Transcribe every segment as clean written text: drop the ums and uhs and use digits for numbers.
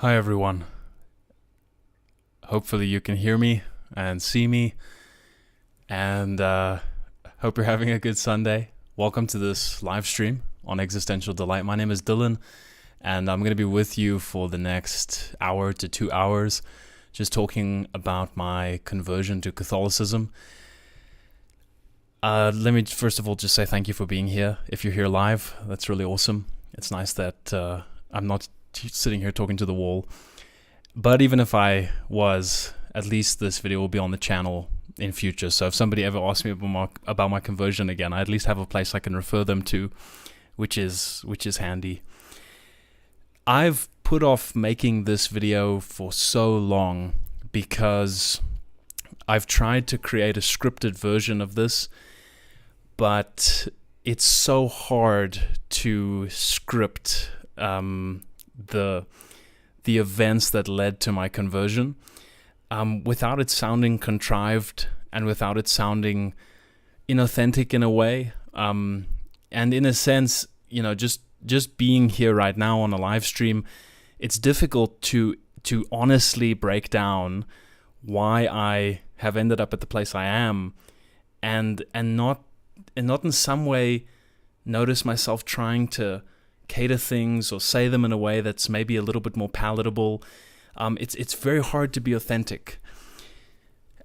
Hi everyone. Hopefully you can hear me and see me, and hope you're having a good Sunday. Welcome to this live stream on Existential Delight. My name is Dylan, and I'm going to be with you for the next hour to 2 hours, just talking about my conversion to Catholicism. Let me first of all just say thank you for being here. If you're here live, that's really awesome. It's nice that I'm not sitting here talking to the wall. But even if I was, at least this video will be on the channel in future. So if somebody ever asks me about my conversion again, I at least have a place I can refer them to, which is handy. I've put off making this video for so long because I've tried to create a scripted version of this, but it's so hard to script the events that led to my conversion without it sounding contrived and without it sounding inauthentic in a way. And in a sense, you know, just being here right now on a live stream, it's difficult to honestly break down why I have ended up at the place I am, and not in some way notice myself trying to cater things or say them in a way that's maybe a little bit more palatable. It's very hard to be authentic.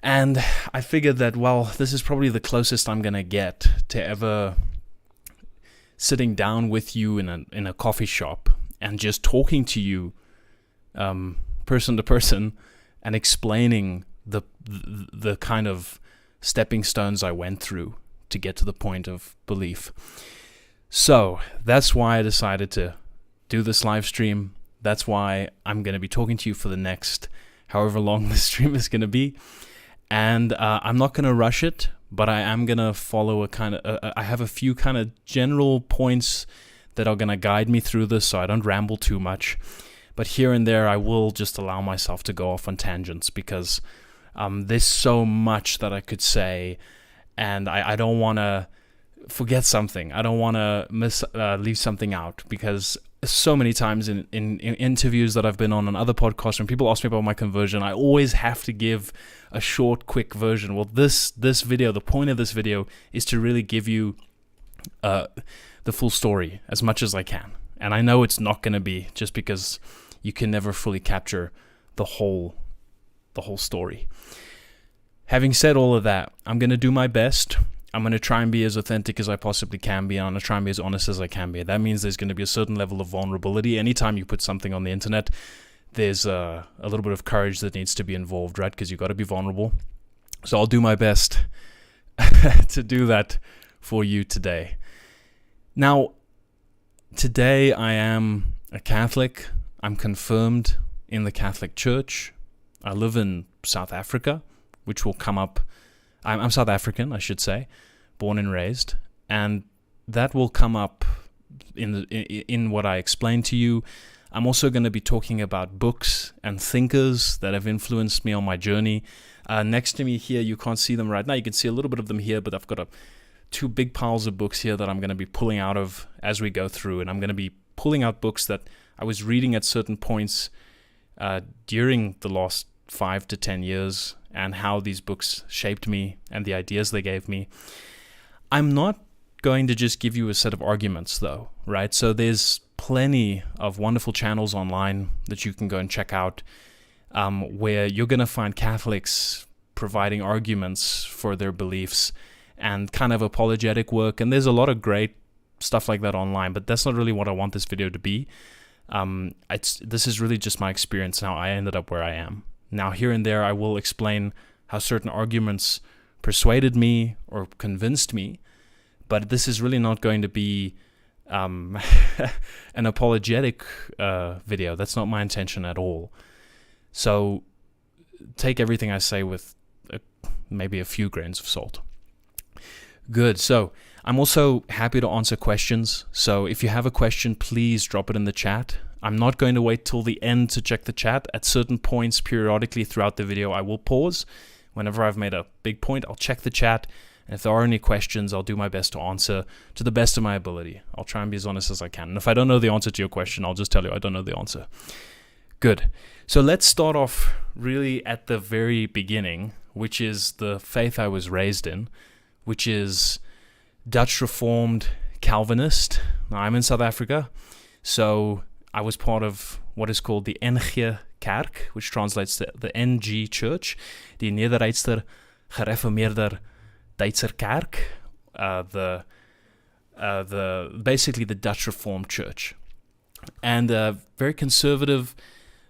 And I figured that, well, this is probably the closest I'm going to get to ever sitting down with you in a coffee shop and just talking to you person to person and explaining the kind of stepping stones I went through to get to the point of belief. So that's why I decided to do this live stream. That's why I'm going to be talking to you for the next however long this stream is going to be. And I'm not going to rush it, but I am going to follow I have a few kind of general points that are going to guide me through this so I don't ramble too much. But here and there, I will just allow myself to go off on tangents because there's so much that I could say, and I don't want to forget something. I don't want to leave something out, because so many times in interviews that I've been on and other podcasts, when people ask me about my conversion, I always have to give a short, quick version. Well, this video, the point of this video is to really give you the full story as much as I can. And I know it's not going to be, just because you can never fully capture the whole story. Having said all of that, I'm going to do my best. I'm going to try and be as authentic as I possibly can be, and I'm going to try and be as honest as I can be. That means there's going to be a certain level of vulnerability. Anytime you put something on the internet, there's a little bit of courage that needs to be involved, right? Because you've got to be vulnerable. So I'll do my best to do that for you today. Now, today I am a Catholic. I'm confirmed in the Catholic Church. I live in South Africa, which will come up. I'm South African, I should say, born and raised, and that will come up in what I explained to you. I'm also going to be talking about books and thinkers that have influenced me on my journey. Next to me here, you can't see them right now. You can see a little bit of them here, but I've got two big piles of books here that I'm going to be pulling out of as we go through, and I'm going to be pulling out books that I was reading at certain points during the last 5 to 10 years, and how these books shaped me and the ideas they gave me. I'm not going to just give you a set of arguments, though, right? So there's plenty of wonderful channels online that you can go and check out, where you're going to find Catholics providing arguments for their beliefs and kind of apologetic work. And there's a lot of great stuff like that online, but that's not really what I want this video to be. This is really just my experience and how I ended up where I am. Now, here and there, I will explain how certain arguments persuaded me or convinced me, but this is really not going to be an apologetic video. That's not my intention at all. So take everything I say with maybe a few grains of salt. Good. So I'm also happy to answer questions. So if you have a question, please drop it in the chat. I'm not going to wait till the end to check the chat. At certain points periodically throughout the video, I will pause. Whenever I've made a big point, I'll check the chat. And if there are any questions, I'll do my best to answer to the best of my ability. I'll try and be as honest as I can. And if I don't know the answer to your question, I'll just tell you I don't know the answer. Good. So let's start off really at the very beginning, which is the faith I was raised in, which is Dutch Reformed Calvinist. Now, I'm in South Africa, so I was part of what is called the NG Kerk, which translates to the NG Church, die Nederduitser Gereformeerder Duitser Kerk, basically the Dutch Reformed Church, and a very conservative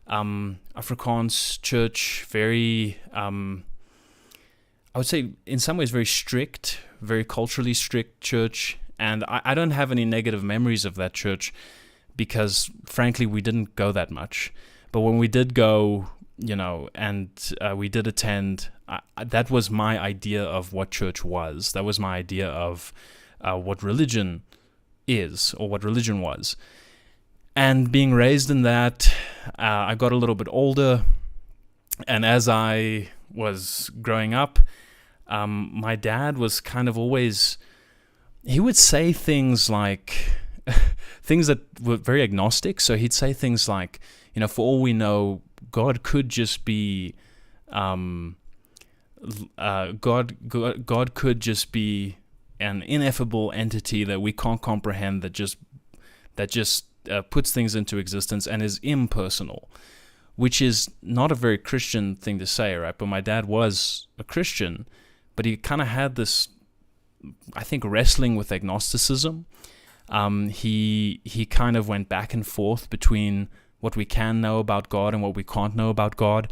Afrikaans church, very I would say in some ways very strict, very culturally strict church. And I don't have any negative memories of that church because, frankly, we didn't go that much. But when we did go, and we did attend, that was my idea of what church was. That was my idea of what religion is, or what religion was. And being raised in that, I got a little bit older. And as I was growing up, my dad was kind of always... He would say things like, things that were very agnostic. So he'd say things like, for all we know, God could just be, God could just be an ineffable entity that we can't comprehend, that just puts things into existence and is impersonal, which is not a very Christian thing to say, right? But my dad was a Christian, but he kind of had this, I think, wrestling with agnosticism. He kind of went back and forth between what we can know about God and what we can't know about God.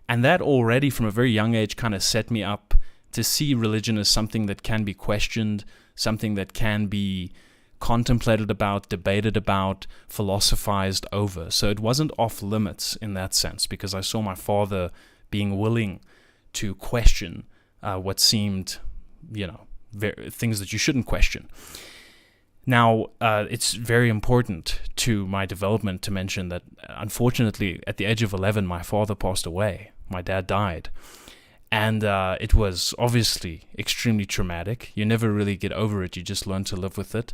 And that already from a very young age kind of set me up to see religion as something that can be questioned, something that can be contemplated about, debated about, philosophized over. So it wasn't off limits in that sense, because I saw my father being willing to question what seemed, things that you shouldn't question. Now, it's very important to my development to mention that, unfortunately, at the age of 11, my father passed away. My dad died. And it was obviously extremely traumatic. You never really get over it. You just learn to live with it.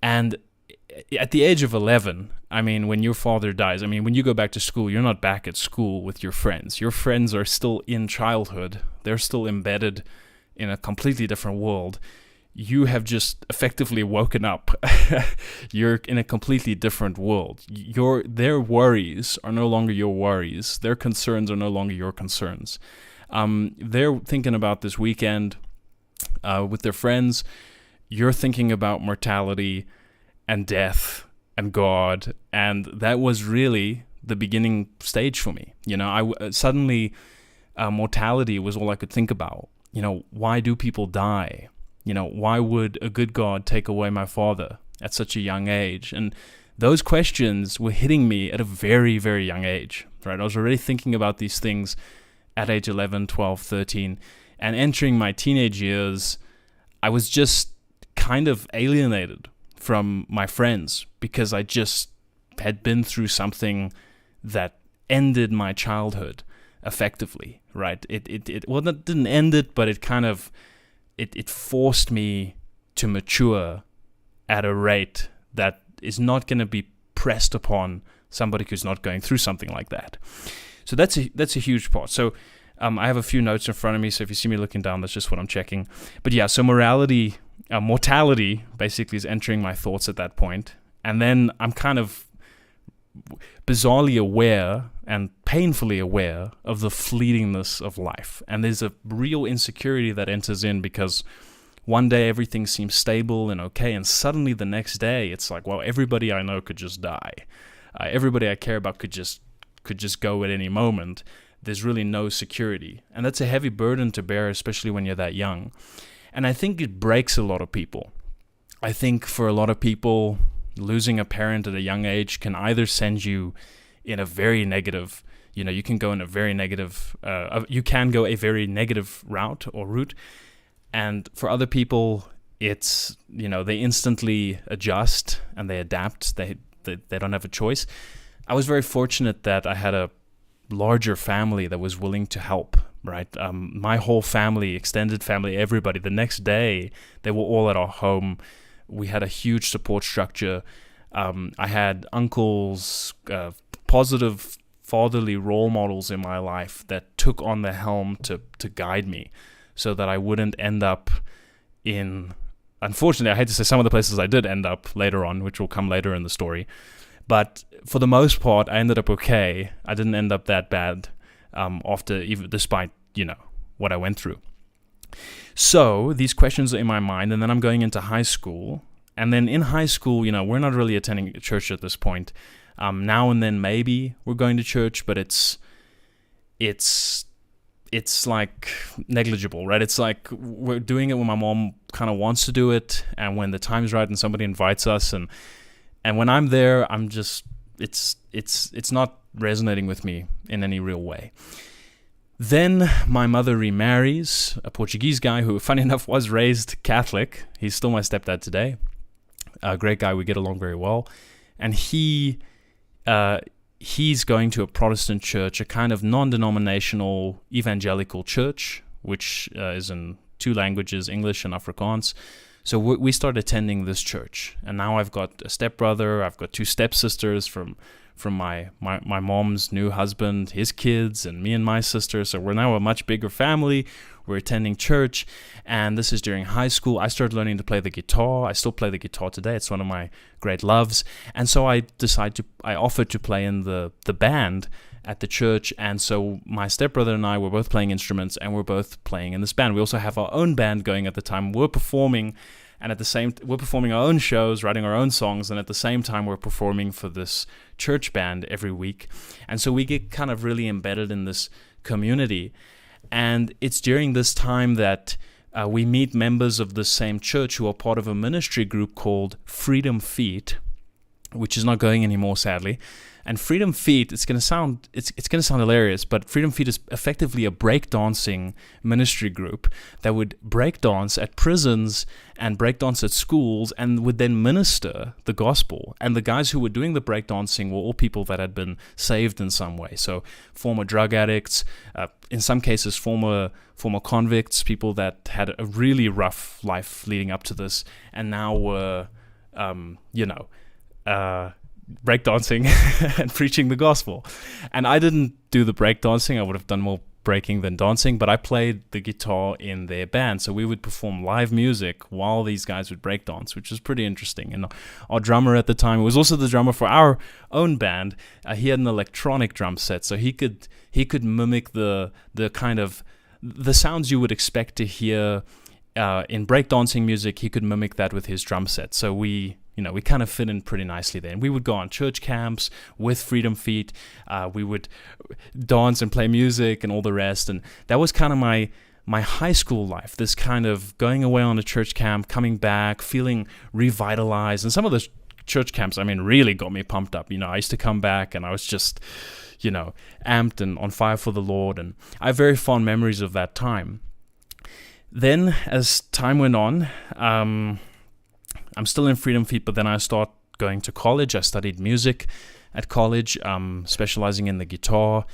And at the age of 11, when your father dies, when you go back to school, you're not back at school with your friends. Your friends are still in childhood. They're still embedded in a completely different world. You have just effectively woken up. You're in a completely different world. Their worries are no longer your worries. Their concerns are no longer your concerns. They're thinking about this weekend with their friends. You're thinking about mortality and death and God. And that was really the beginning stage for me. Suddenly mortality was all I could think about. Why do people die? Why would a good God take away my father at such a young age? And those questions were hitting me at a very, very young age, right? I was already thinking about these things at age 11, 12, 13. And entering my teenage years, I was just kind of alienated from my friends because I just had been through something that ended my childhood effectively, right? Well, that didn't end it, but it kind of... It forced me to mature at a rate that is not going to be pressed upon somebody who's not going through something like that. So that's a huge part. So I have a few notes in front of me, so if you see me looking down, that's just what I'm checking. But yeah, so mortality basically is entering my thoughts at that point. And then I'm kind of bizarrely aware and painfully aware of the fleetingness of life. And there's a real insecurity that enters in because one day everything seems stable and okay, and suddenly the next day it's like, well, everybody I know could just die. Everybody I care about could just go at any moment. There's really no security. And that's a heavy burden to bear, especially when you're that young. And I think it breaks a lot of people. I think for a lot of people, losing a parent at a young age can either send you in a very negative, you can go in a very negative, you can go a very negative route. And for other people, it's, they instantly adjust and they adapt. They don't have a choice. I was very fortunate that I had a larger family that was willing to help, right? My whole family, extended family, everybody, the next day, they were all at our home. We had a huge support structure. I had uncles, positive fatherly role models in my life that took on the helm to guide me, so that I wouldn't end up in, unfortunately, I hate to say, some of the places I did end up later on, which will come later in the story. But for the most part, I ended up okay. I didn't end up that bad despite, what I went through. So these questions are in my mind, and then I'm going into high school. And then in high school, we're not really attending church at this point. Now and then maybe we're going to church, but it's like negligible, right? It's like we're doing it when my mom kind of wants to do it, and when the time's right and somebody invites us, and when I'm there, I'm just it's not resonating with me in any real way. Then my mother remarries a Portuguese guy who, funny enough, was raised Catholic. He's still my stepdad today. A great guy. We get along very well. And he's going to a Protestant church, a kind of non-denominational evangelical church, which is in 2 languages, English and Afrikaans. So we started attending this church. And now I've got a stepbrother. I've got 2 stepsisters from my mom's new husband, his kids, and me and my sister. So we're now a much bigger family. We're attending church, and this is during high school. I started learning to play the guitar. I still play the guitar today. It's one of my great loves. And so I offered to play in the band at the church. And so my stepbrother and I were both playing instruments, and we're both playing in this band. We also have our own band going at the time. We're performing, and we're performing our own shows, writing our own songs, and at the same time we're performing for this church band every week. And so we get kind of really embedded in this community. And it's during this time that we meet members of the same church who are part of a ministry group called Freedom Feet, which is not going anymore, sadly. And Freedom Feet, it's going to sound hilarious, but Freedom Feet is effectively a breakdancing ministry group that would breakdance at prisons and breakdance at schools, and would then minister the gospel. And the guys who were doing the breakdancing were all people that had been saved in some way. So former drug addicts, in some cases former convicts, people that had a really rough life leading up to this, and now were, breakdancing and preaching the gospel. And I didn't do the breakdancing. I would have done more breaking than dancing, but I played the guitar in their band. So we would perform live music while these guys would breakdance, which was pretty interesting. And our drummer at the time was also the drummer for our own band. He had an electronic drum set, so he could mimic the kind of the sounds you would expect to hear in breakdancing music. He could mimic that with his drum set. So we kind of fit in pretty nicely there. And we would go on church camps with Freedom Feet. We would dance and play music and all the rest. And that was kind of my high school life, this kind of going away on a church camp, coming back, feeling revitalized. And some of the church camps, really got me pumped up. I used to come back and I was just, amped and on fire for the Lord. And I have very fond memories of that time. Then, as time went on, I'm still in Freedom Feet, but then I start going to college. I studied music at college, specializing in the guitar.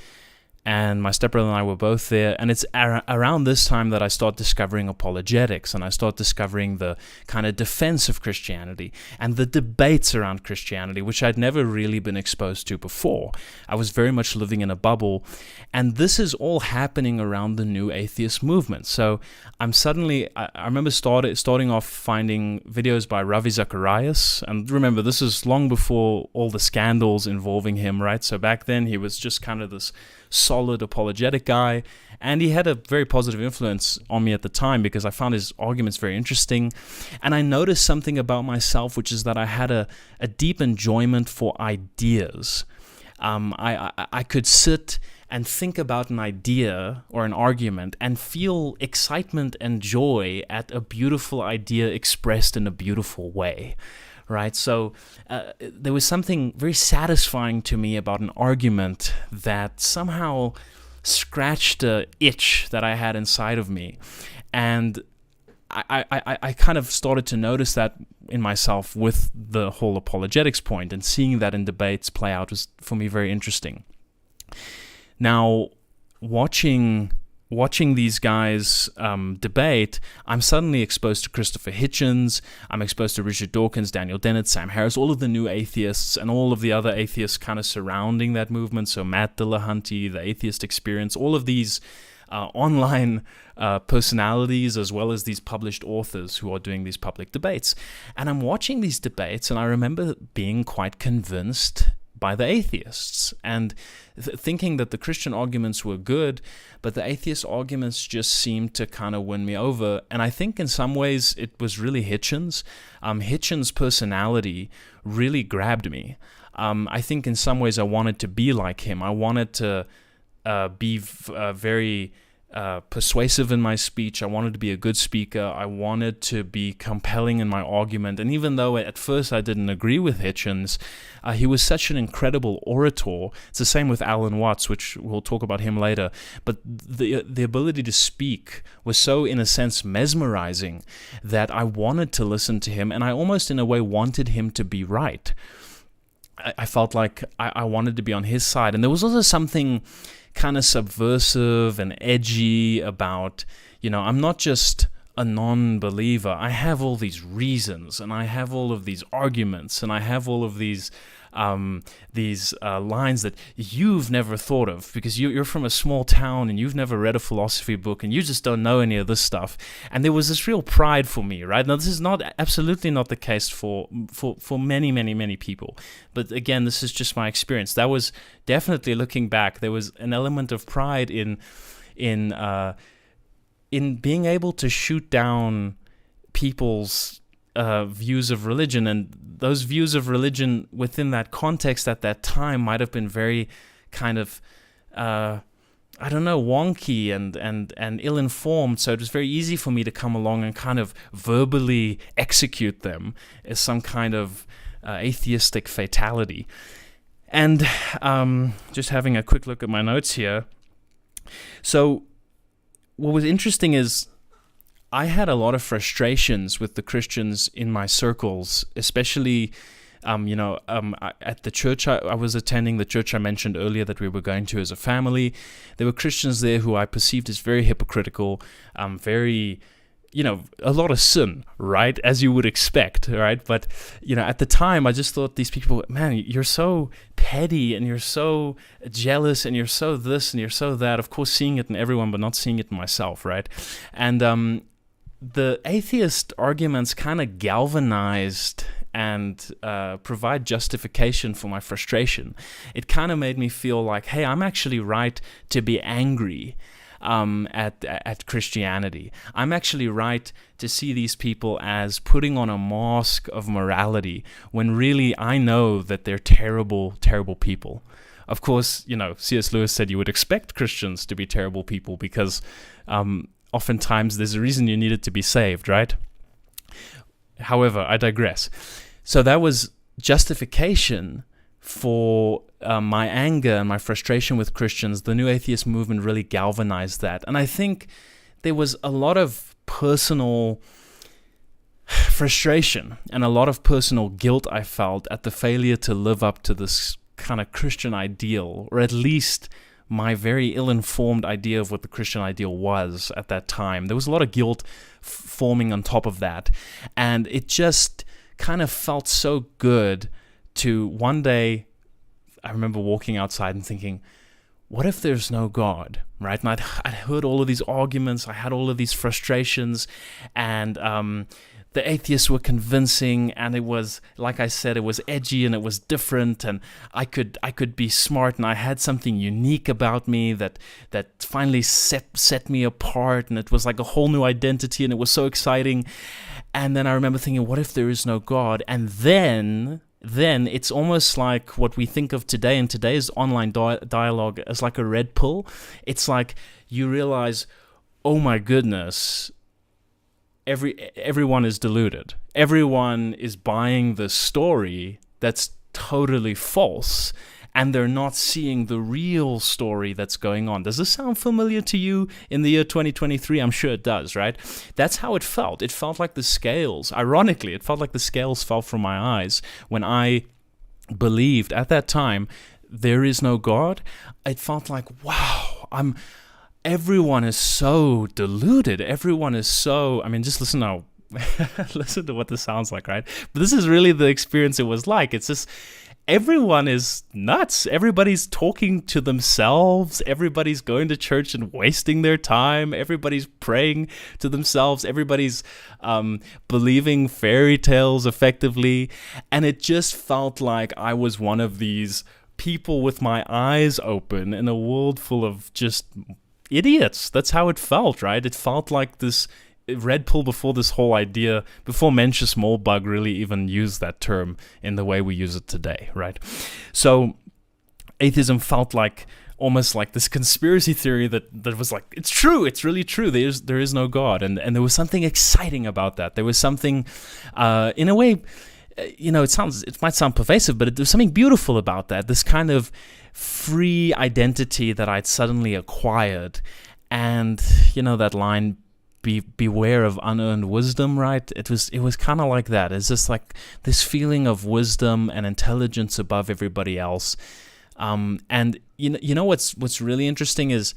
And my stepbrother and I were both there. And it's around this time that I start discovering apologetics, and I start discovering the kind of defense of Christianity and the debates around Christianity, which I'd never really been exposed to before. I was very much living in a bubble. And this is all happening around the new atheist movement. So I remember starting off finding videos by Ravi Zacharias. And remember, this is long before all the scandals involving him, right? So back then he was just kind of this solid apologetic guy, and he had a very positive influence on me at the time because I found his arguments very interesting. And I noticed something about myself, which is that I had a deep enjoyment for ideas. I could sit and think about an idea or an argument and feel excitement and joy at a beautiful idea expressed in a beautiful way. Right, so there was something very satisfying to me about an argument that somehow scratched an itch that I had inside of me. And I kind of started to notice that in myself with the whole apologetics point, and seeing that in debates play out was, for me, very interesting. Now, watching watching these guys debate, I'm suddenly exposed to Christopher Hitchens, I'm exposed to Richard Dawkins, Daniel Dennett, Sam Harris, all of the new atheists, and all of the other atheists kind of surrounding that movement. So Matt Dillahunty, the Atheist Experience, all of these online personalities, as well as these published authors who are doing these public debates. And I'm watching these debates, and I remember being quite convinced by the atheists and thinking that the Christian arguments were good, but the atheist arguments just seemed to kind of win me over. And I think in some ways it was really Hitchens. Hitchens' personality really grabbed me. I think in some ways I wanted to be like him. I wanted to be very persuasive in my speech. I wanted to be a good speaker. I wanted to be compelling in my argument. And even though at first I didn't agree with Hitchens, he was such an incredible orator. It's the same with Alan Watts, which we'll talk about him later. But the ability to speak was so, in a sense, mesmerizing that I wanted to listen to him, and I almost, in a way, wanted him to be right. I felt like I wanted to be on his side. And there was also something kind of subversive and edgy about, I'm not just a non-believer. I have all these reasons, and I have all of these arguments, and I have all of these lines that you've never thought of because you're from a small town and you've never read a philosophy book and you just don't know any of this stuff. And there was this real pride for me, right? Now, this is absolutely not the case for many, many, many people. But again, this is just my experience. That was definitely, looking back, there was an element of pride in being able to shoot down people's views of religion, and those views of religion within that context at that time might have been very kind of wonky and ill-informed. So it was very easy for me to come along and kind of verbally execute them as some kind of atheistic fatality. And just having a quick look at my notes here. So what was interesting is I had a lot of frustrations with the Christians in my circles, especially, at the church I was attending, the church I mentioned earlier that we were going to as a family. There were Christians there who I perceived as very hypocritical, very, a lot of sin, right? As you would expect, right? But, at the time, I just thought these people, man, you're so petty and you're so jealous and you're so this and you're so that. Of course, seeing it in everyone, but not seeing it in myself, right? And the atheist arguments kind of galvanized and provide justification for my frustration. It kind of made me feel like, hey, I'm actually right to be angry at Christianity. I'm actually right to see these people as putting on a mask of morality when really I know that they're terrible, terrible people. Of course, C.S. Lewis said you would expect Christians to be terrible people because oftentimes there's a reason you needed to be saved, right? However, I digress. So that was justification for my anger and my frustration with Christians. The New Atheist movement really galvanized that. And I think there was a lot of personal frustration and a lot of personal guilt I felt at the failure to live up to this kind of Christian ideal, or at least my very ill-informed idea of what the Christian ideal was at that time. There was a lot of guilt forming on top of that. And it just kind of felt so good to one day, I remember walking outside and thinking, what if there's no God, right? And I'd heard all of these arguments, I had all of these frustrations, and the atheists were convincing, and it was, like I said, it was edgy and it was different, and I could be smart, and I had something unique about me that finally set me apart, and it was like a whole new identity, and it was so exciting. And then I remember thinking, what if there is no God? And then it's almost like what we think of today in today's online dialogue as like a red pill. It's like you realize, oh my goodness, everyone is deluded. Everyone is buying the story that's totally false, and they're not seeing the real story that's going on. Does this sound familiar to you in the year 2023? I'm sure it does, right? That's how it felt. It felt like the scales, ironically, it felt like the scales fell from my eyes when I believed at that time there is no God. It felt like, wow, everyone is so deluded. Everyone is so, I mean, just listen now. Listen to what this sounds like, right? But this is really the experience it was like. It's just, everyone is nuts. Everybody's talking to themselves. Everybody's going to church and wasting their time. Everybody's praying to themselves. Everybody's believing fairy tales effectively. And it just felt like I was one of these people with my eyes open in a world full of just idiots. That's how it felt, right? It felt like this red pill before this whole idea, before Mencius Mollbug really even used that term in the way we use it today, right? So atheism felt like almost like this conspiracy theory that was like, it's true, it's really true, there is no God, and there was something exciting about that. There was something, in a way, it might sound pervasive, but there's something beautiful about that, this kind of free identity that I'd suddenly acquired. And that line, beware of unearned wisdom, right? It was kind of like that. It's just like this feeling of wisdom and intelligence above everybody else. And you know what's really interesting is,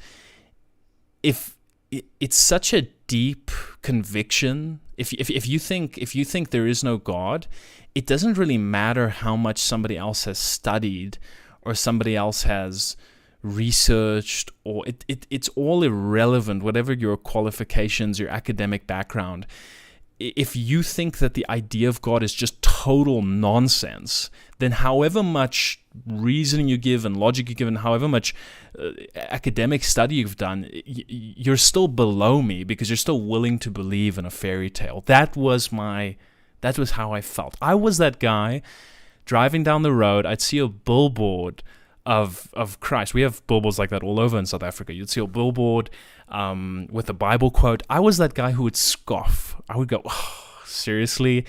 if it's such a deep conviction, if you think there is no God, it doesn't really matter how much somebody else has studied or somebody else has researched, or it's all irrelevant, whatever your qualifications, your academic background. If you think that the idea of God is just total nonsense, then however much reasoning you give and logic you give and however much academic study you've done, you're still below me, because you're still willing to believe in a fairy tale. That was how I felt. I was that guy driving down the road. I'd see a billboard of Christ. We have billboards like that all over in South Africa. You'd see a billboard with a Bible quote. I was that guy who would scoff. I would go, oh, seriously?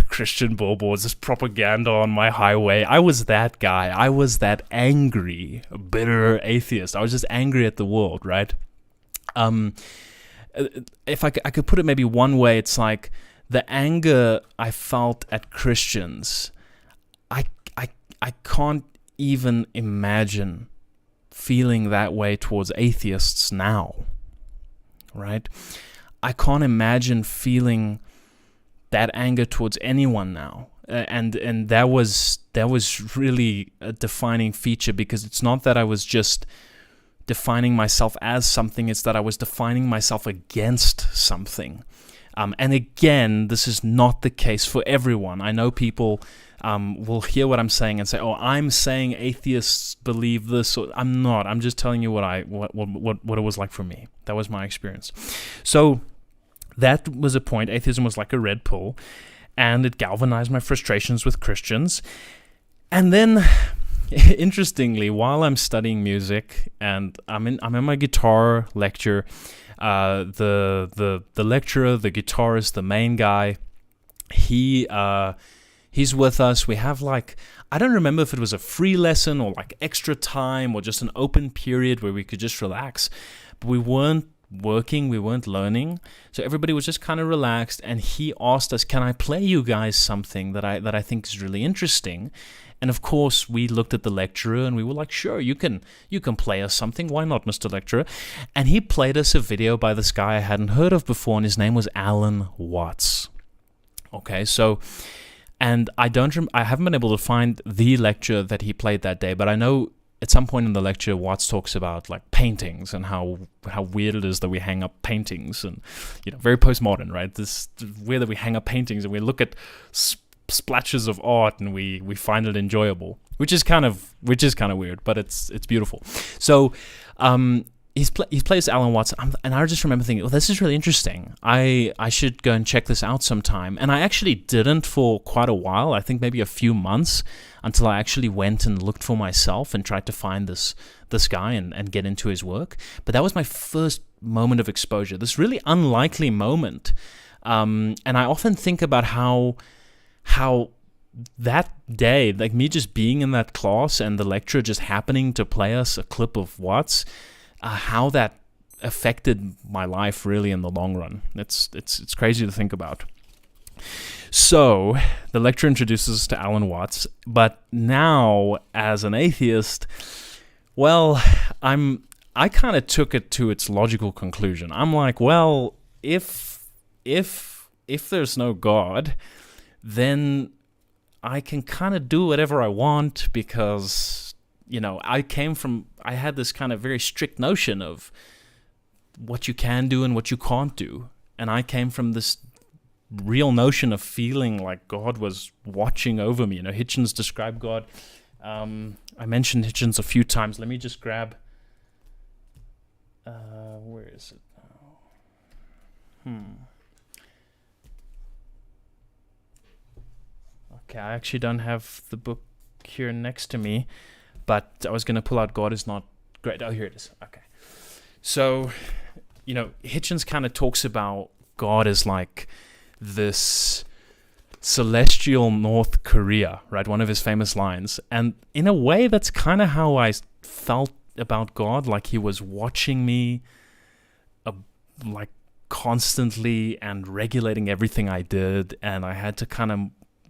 Christian billboards, this propaganda on my highway. I was that guy. I was that angry, bitter atheist. I was just angry at the world, right? If I could put it maybe one way, it's like the anger I felt at Christians, I can't even imagine feeling that way towards atheists now, right? I can't imagine feeling that anger towards anyone now, and that was really a defining feature, because it's not that I was just defining myself as something, it's that I was defining myself against something. And again, this is not the case for everyone. I know people will hear what I'm saying and say, "Oh, I'm saying atheists believe this." Or, I'm not. I'm just telling you what it was like for me. That was my experience. So that was a point. Atheism was like a red pill, and it galvanized my frustrations with Christians. And then, interestingly, while I'm studying music and I'm in my guitar lecture, the lecturer, the guitarist, the main guy, he's with us. We have I don't remember if it was a free lesson or like extra time or just an open period where we could just relax, but we weren't working, we weren't learning, so everybody was just kind of relaxed. And he asked us, "Can I play you guys something that I think is really interesting?" And of course, we looked at the lecturer and we were like, "Sure, you can play us something. Why not, Mr. Lecturer?" And he played us a video by this guy I hadn't heard of before, and his name was Alan Watts. Okay, so, and I haven't been able to find the lecture that he played that day, but I know at some point in the lecture, Watts talks about like paintings and how weird it is that we hang up paintings, and very postmodern, right? This weird that we hang up paintings and we look at splashes of art and we find it enjoyable, which is kind of weird, but it's beautiful. So he plays Alan Watts, and I just remember thinking, "Oh, this is really interesting. I should go and check this out sometime." And I actually didn't for quite a while. I think maybe a few months, until I actually went and looked for myself and tried to find this guy and get into his work. But that was my first moment of exposure, this really unlikely moment. And I often think about how that day, like me just being in that class and the lecturer just happening to play us a clip of Watts, how that affected my life really in the long run. It's crazy to think about. So the lecturer introduces us to Alan Watts, but now as an atheist, Well, I kind of took it to its logical conclusion. I'm like, well, if there's no God, then I can kind of do whatever I want because, I had this kind of very strict notion of what you can do and what you can't do. And I came from this real notion of feeling like God was watching over me. Hitchens described God. I mentioned Hitchens a few times. Let me just grab... where is it now? Okay, I actually don't have the book here next to me, but I was going to pull out God is Not Great. Oh, here it is. Okay. So, Hitchens kind of talks about God as like this celestial North Korea, right? One of his famous lines. And in a way, that's kind of how I felt about God, like he was watching me like constantly and regulating everything I did, and I had to kind of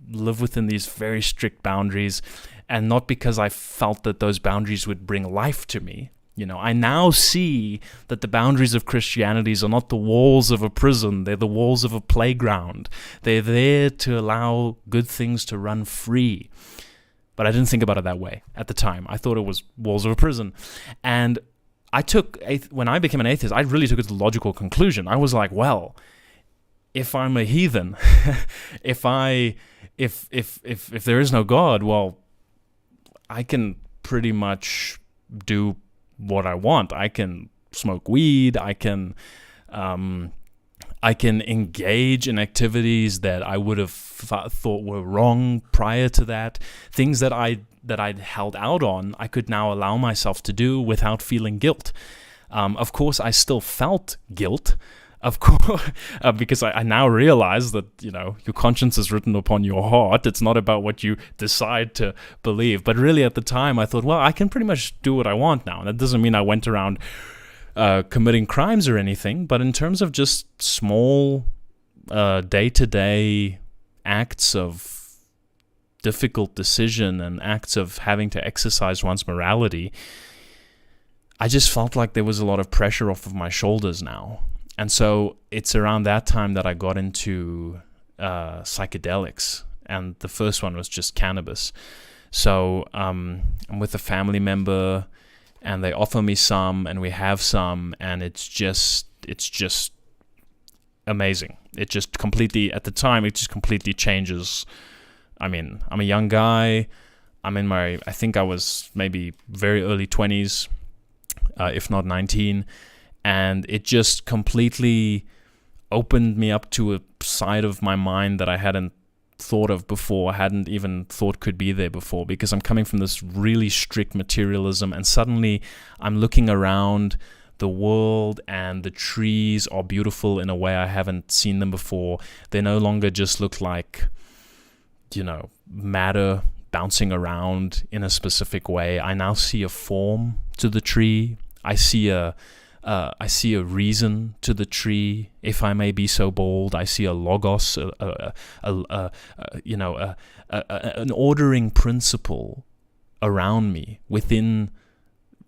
live within these very strict boundaries, and not because I felt that those boundaries would bring life to me. I now see that the boundaries of Christianity are not the walls of a prison, they're the walls of a playground. They're there to allow good things to run free. But I didn't think about it that way at the time. I thought it was walls of a prison. And when I became an atheist, I really took it to the logical conclusion. I was like, well, if I'm a heathen, if there is no God, well, I can pretty much do what I want. I can smoke weed. I can engage in activities that I would have thought were wrong prior to that. Things that I'd held out on, I could now allow myself to do without feeling guilt. Of course, I still felt guilt, of course, because I now realize that, your conscience is written upon your heart. It's not about what you decide to believe. But really at the time, I thought, well, I can pretty much do what I want now. And that doesn't mean I went around committing crimes or anything, but in terms of just small day-to-day acts of difficult decision and acts of having to exercise one's morality, I just felt like there was a lot of pressure off of my shoulders now. And so it's around that time that I got into psychedelics, and the first one was just cannabis. So I'm with a family member, and they offer me some, and we have some, and it's just amazing. It just completely, at the time, it just completely changes. I mean, I'm a young guy. I think I was maybe very early 20s, if not 19, and it just completely opened me up to a side of my mind that I hadn't thought of before, hadn't even thought could be there before, because I'm coming from this really strict materialism, and suddenly I'm looking around the world and the trees are beautiful in a way I haven't seen them before. They no longer just look like, matter bouncing around in a specific way. I now see a form to the tree. I see a reason to the tree, if I may be so bold. I see a logos, an ordering principle around me within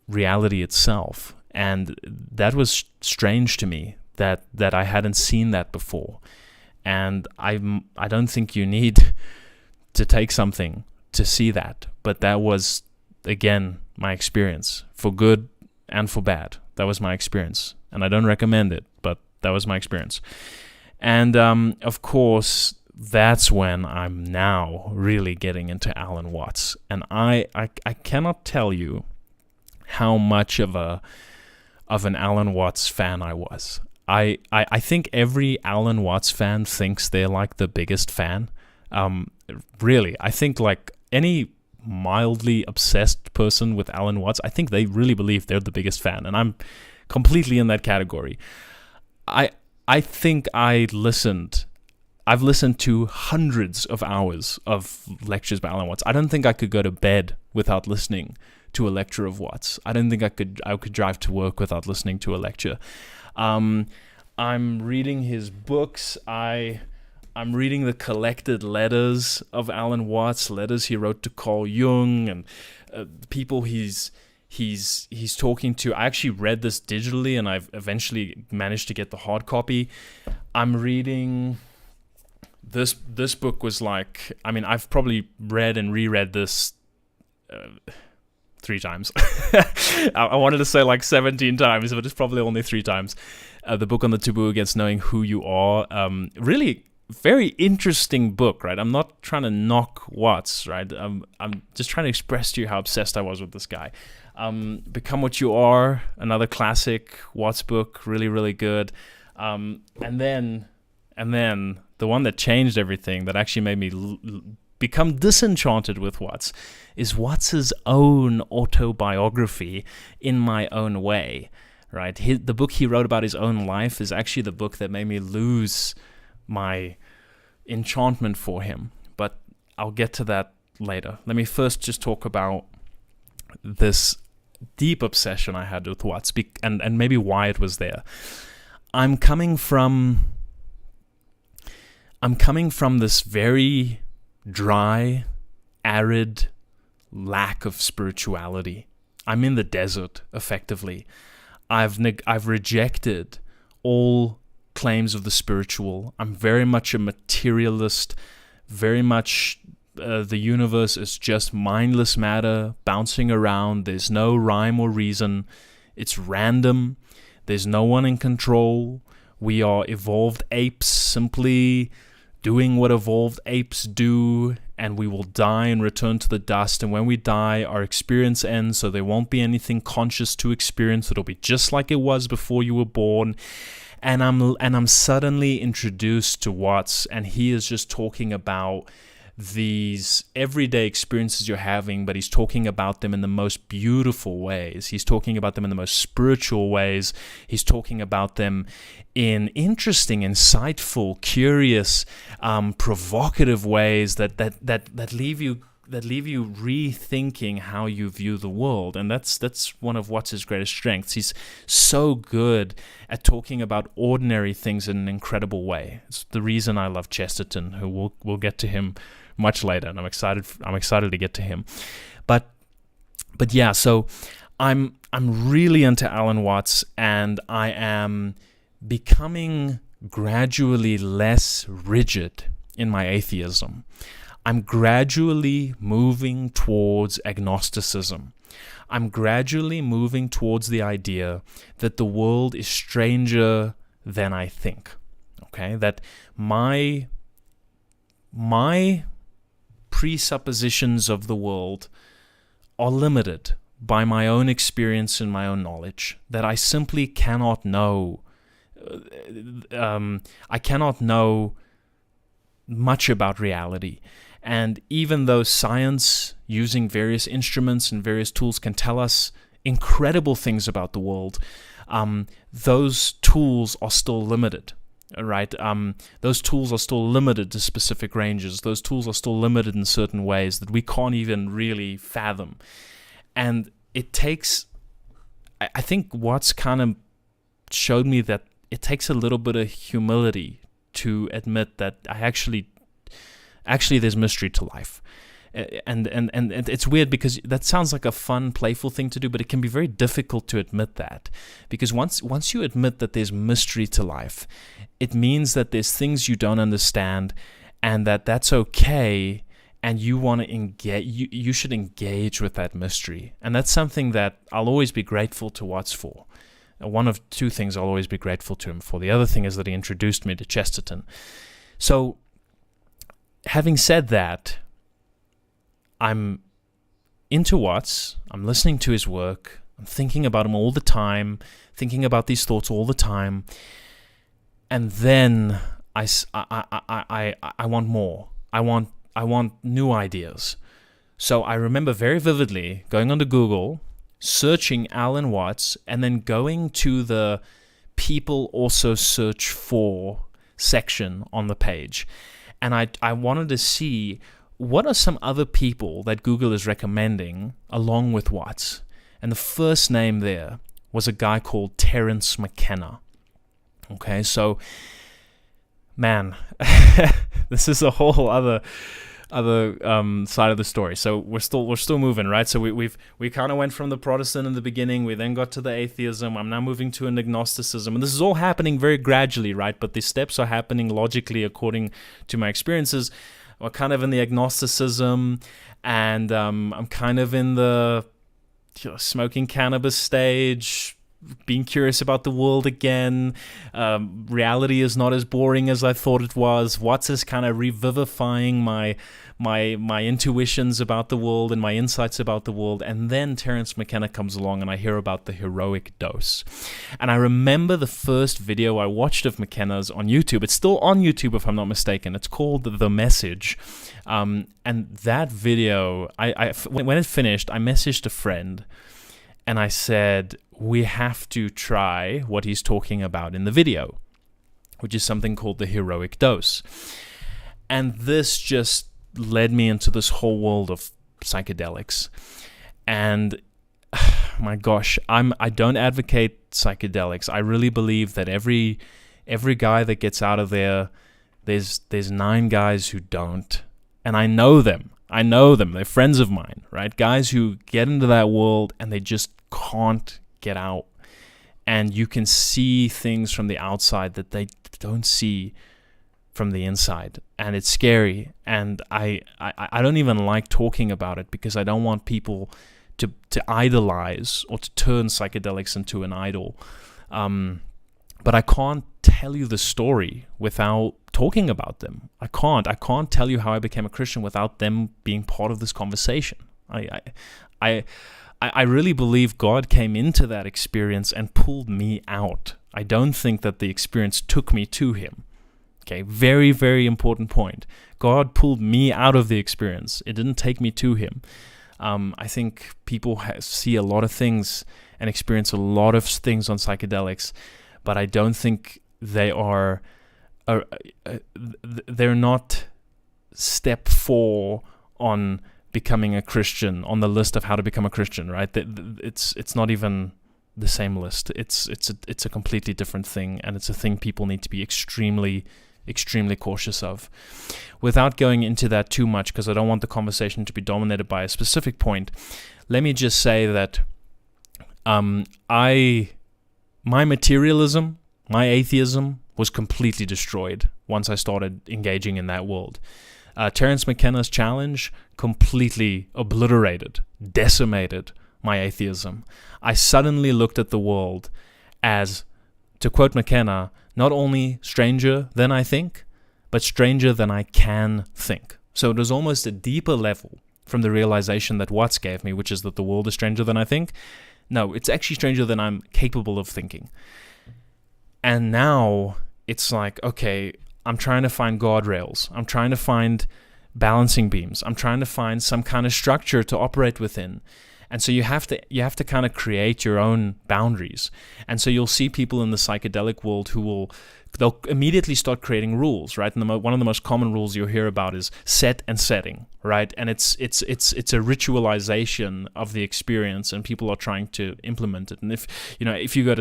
reality itself, and that was strange to me that I hadn't seen that before. And I don't think you need to take something to see that, but that was again my experience, for good and for bad. That was my experience, and I don't recommend it, but that was my experience. And of course, that's when I'm now really getting into Alan Watts, and I cannot tell you how much of an Alan Watts fan I was. I think every Alan Watts fan thinks they're like the biggest fan. Really, I think like any mildly obsessed person with Alan Watts, I think they really believe they're the biggest fan, and I'm completely in that category. I think I've listened to hundreds of hours of lectures by Alan Watts. I don't think I could go to bed without listening to a lecture of Watts. I don't think I could drive to work without listening to a lecture. I'm reading his books. I'm reading the collected letters of Alan Watts, letters he wrote to Carl Jung, and people he he's talking to. I actually read this digitally, and I've eventually managed to get the hard copy. I'm reading this book. Was like, I mean, I've probably read and reread this 3 times. I wanted to say like 17 times, but it's probably only 3 times. The book on the taboo against knowing who you are. Really very interesting book, right? I'm not trying to knock Watts, right? I'm just trying to express to you how obsessed I was with this guy. Become What You Are, another classic Watts book, really, really good. And then the one that changed everything, that actually made me become disenchanted with Watts, is Watts's own autobiography, In My Own Way, right? The book he wrote about his own life is actually the book that made me lose my enchantment for him. But I'll get to that later. Let me first just talk about this deep obsession I had with Watts, and maybe why it was there. I'm coming from this very dry, arid lack of spirituality. I'm in the desert, effectively. I've rejected all claims of the spiritual. I'm very much a materialist, very much the universe is just mindless matter bouncing around. There's no rhyme or reason. It's random. There's no one in control. We are evolved apes simply doing what evolved apes do, and we will die and return to the dust. And when we die, our experience ends, so there won't be anything conscious to experience. It'll be just like it was before you were born. And I'm suddenly introduced to Watts, and he is just talking about these everyday experiences you're having, but he's talking about them in the most beautiful ways. He's talking about them in the most spiritual ways. He's talking about them in interesting, insightful, curious, provocative ways that leave you rethinking how you view the world. And that's one of Watts' greatest strengths. He's so good at talking about ordinary things in an incredible way. It's the reason I love Chesterton, who we'll get to him much later, and I'm excited to get to him. But yeah, so I'm really into Alan Watts, and I am becoming gradually less rigid in my atheism. I'm gradually moving towards agnosticism. I'm gradually moving towards the idea that the world is stranger than I think. Okay? That my presuppositions of the world are limited by my own experience and my own knowledge. That I simply cannot know. I cannot know much about reality. And even though science, using various instruments and various tools, can tell us incredible things about the world, those tools are still limited, right? Those tools are still limited to specific ranges. Those tools are still limited in certain ways that we can't even really fathom. And it takes, I think Watts kind of showed me that it takes a little bit of humility to admit that actually there's mystery to life. And it's weird because that sounds like a fun, playful thing to do, but it can be very difficult to admit that. Because once you admit that there's mystery to life, it means that there's things you don't understand, and that's okay, and you want to engage. You should engage with that mystery. And that's something that I'll always be grateful to Watts for. One of 2 things I'll always be grateful to him for. The other thing is that he introduced me to Chesterton. So, having said that, I'm into Watts. I'm listening to his work. I'm thinking about him all the time, thinking about these thoughts all the time. And then I want more. I want new ideas. So I remember very vividly going onto Google, searching Alan Watts, and then going to the people also search for section on the page. And I wanted to see what are some other people that Google is recommending along with Watts. And the first name there was a guy called Terence McKenna. Okay, so, man, this is a whole other side of the story. So we're still moving, right? So we kind of went from the Protestant in the beginning. We then got to the atheism. I'm now moving to an agnosticism, and this is all happening very gradually, right? But the steps are happening logically according to my experiences. We're kind of in the agnosticism, and I'm kind of in the smoking cannabis stage, being curious about the world again. Reality is not as boring as I thought it was. Watts is kind of revivifying my intuitions about the world and my insights about the world. And then Terence McKenna comes along and I hear about the heroic dose. And I remember the first video I watched of McKenna's on YouTube. It's still on YouTube if I'm not mistaken. It's called The Message. And that video, when it finished, I messaged a friend and I said, we have to try what he's talking about in the video, which is something called the heroic dose. And this just led me into this whole world of psychedelics. And my gosh, I don't advocate psychedelics. I really believe that every guy that gets out of there, there's 9 guys who don't. And I know them. They're friends of mine, right? Guys who get into that world and they just can't get out. And you can see things from the outside that they don't see from the inside. And it's scary. And I don't even like talking about it because I don't want people to idolize or to turn psychedelics into an idol. But I can't tell you the story without talking about them. I can't tell you how I became a Christian without them being part of this conversation. I really believe God came into that experience and pulled me out. I don't think that the experience took me to him. Okay, very, very important point. God pulled me out of the experience. It didn't take me to him. I think people see a lot of things and experience a lot of things on psychedelics, but I don't think they're not step 4 on becoming a Christian, on the list of how to become a Christian, right? It's not even the same list. It's a completely different thing, and it's a thing people need to be extremely cautious of. Without going into that too much, because I don't want the conversation to be dominated by a specific point, let me just say that my materialism, my atheism was completely destroyed once I started engaging in that world. Terence McKenna's challenge completely obliterated, decimated my atheism. I suddenly looked at the world as, to quote McKenna, not only stranger than I think, but stranger than I can think. So it was almost a deeper level from the realization that Watts gave me, which is that the world is stranger than I think. No, it's actually stranger than I'm capable of thinking. And now it's like, okay, I'm trying to find guardrails. I'm trying to find balancing beams. I'm trying to find some kind of structure to operate within. And so you have to kind of create your own boundaries. And so you'll see people in the psychedelic world they'll immediately start creating rules, right? And one of the most common rules you'll hear about is set and setting, right? And it's a ritualization of the experience, and people are trying to implement it. And if you go to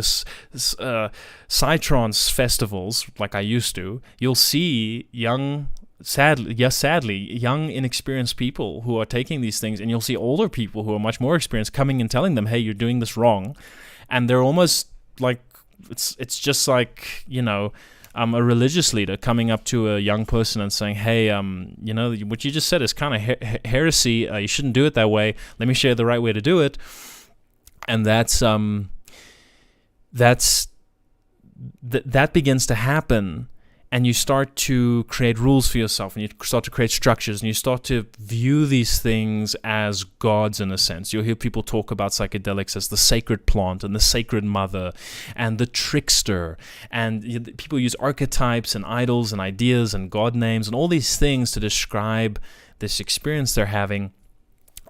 psytrance festivals like I used to, you'll see sadly, young, inexperienced people who are taking these things, and you'll see older people who are much more experienced coming and telling them, hey, you're doing this wrong. And they're almost like, it's just like, a religious leader coming up to a young person and saying, hey, what you just said is kind of heresy. You shouldn't do it that way. Let me show you the right way to do it. And that begins to happen. And you start to create rules for yourself, and you start to create structures, and you start to view these things as gods in a sense. You'll hear people talk about psychedelics as the sacred plant and the sacred mother and the trickster. And people use archetypes and idols and ideas and god names and all these things to describe this experience they're having.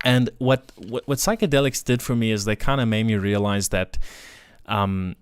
And what psychedelics did for me is they kind of made me realize that, the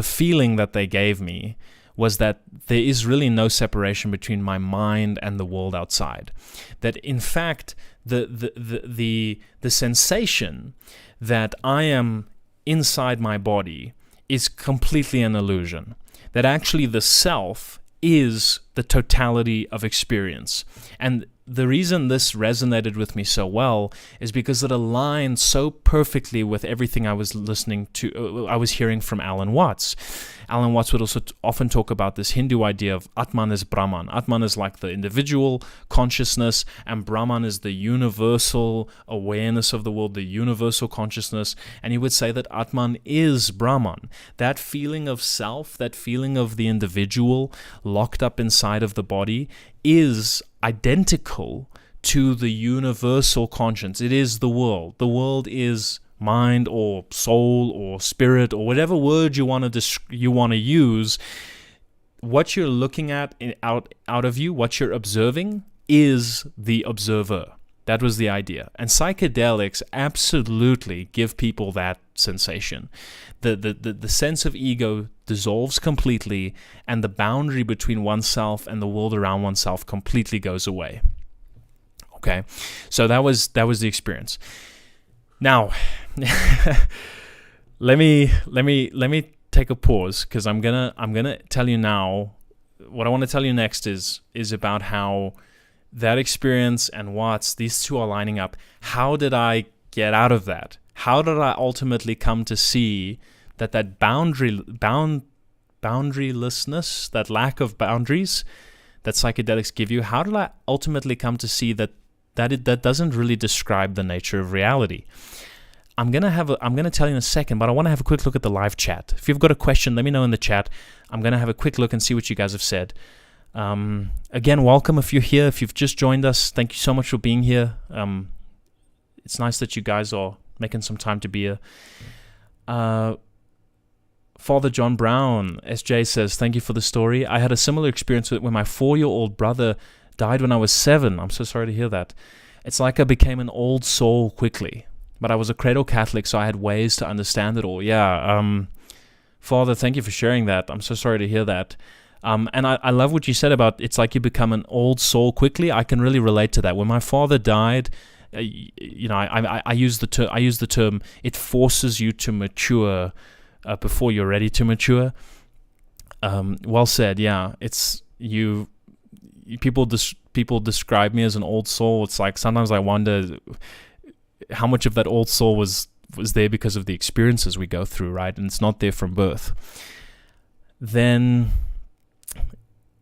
feeling that they gave me was that there is really no separation between my mind and the world outside. That in fact, the sensation that I am inside my body is completely an illusion. That actually the self is the totality of experience. And the reason this resonated with me so well is because it aligned so perfectly with everything I was hearing from Alan Watts. Alan Watts would also often talk about this Hindu idea of Atman is Brahman. Atman is like the individual consciousness, and Brahman is the universal awareness of the world, the universal consciousness. And he would say that Atman is Brahman. That feeling of self, that feeling of the individual locked up inside of the body, is identical to the universal conscience. It is the world. The world is mind or soul or spirit or whatever word you want to use. What you're looking at out of you, what you're observing, is the observer. That was the idea. And psychedelics absolutely give people that sensation. The sense of ego dissolves completely, and the boundary between oneself and the world around oneself completely goes away. Okay, so that was the experience. Now, let me take a pause, because I'm gonna tell you now. What I want to tell you next is about how that experience and Watts, these two are lining up. How did I get out of that? How did I ultimately come to see that boundarylessness, that lack of boundaries that psychedelics give you, how did I ultimately come to see that doesn't really describe the nature of reality? I'm gonna tell you in a second, but I want to have a quick look at the live chat. If you've got a question, let me know in the chat. I'm gonna have a quick look and see what you guys have said. Again, welcome if you're here. If you've just joined us, thank you so much for being here. It's nice that you guys are making some time to be here. Father John Brown, SJ says, thank you for the story. I had a similar experience when my 4-year-old brother died when I was 7. I'm so sorry to hear that. It's like I became an old soul quickly. But I was a cradle Catholic, so I had ways to understand it all. Yeah, Father, thank you for sharing that. I'm so sorry to hear that. And I love what you said about it's like you become an old soul quickly. I can really relate to that. When my father died, I use the term it forces you to mature before you're ready to mature. Well said. Yeah, it's you. People describe me as an old soul. It's like sometimes I wonder how much of that old soul was there because of the experiences we go through, right? And it's not there from birth. Then,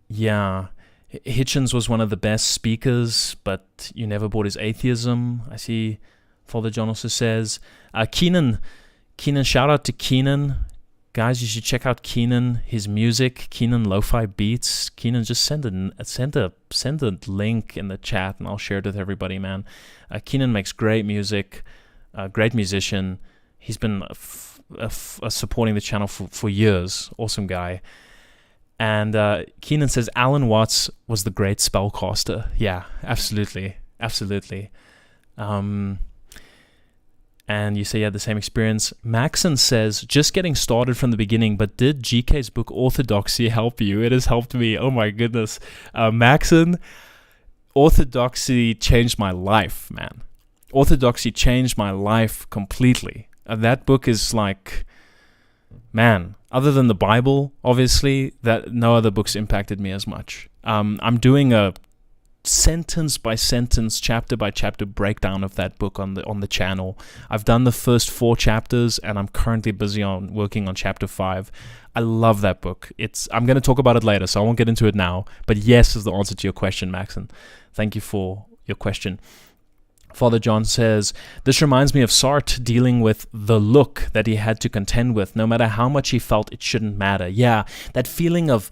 yeah, Hitchens was one of the best speakers, but you never bought his atheism. I see Father John also says. Keenan, shout out to Keenan. Guys, you should check out Keenan, his music, Keenan Lo-Fi Beats. Keenan, just send a link in the chat and I'll share it with everybody, man. Keenan makes great music, great musician. He's been supporting the channel for years. Awesome guy. And Keenan says Alan Watts was the great spellcaster. Yeah, absolutely. And you say you had the same experience. Maxon says, just getting started from the beginning, but did GK's book Orthodoxy help you? It has helped me. Oh my goodness. Maxon, Orthodoxy changed my life, man. Orthodoxy changed my life completely. That book is like, man, other than the Bible, obviously, that no other books impacted me as much. I'm doing a sentence by sentence, chapter by chapter breakdown of that book on the channel. I've done the first 4 chapters and I'm currently busy working on chapter 5. I love that book. I'm going to talk about it later, so I won't get into it now. But yes is the answer to your question, Maxon. Thank you for your question. Father John says, this reminds me of Sartre dealing with the look that he had to contend with. No matter how much he felt, it shouldn't matter. Yeah, that feeling of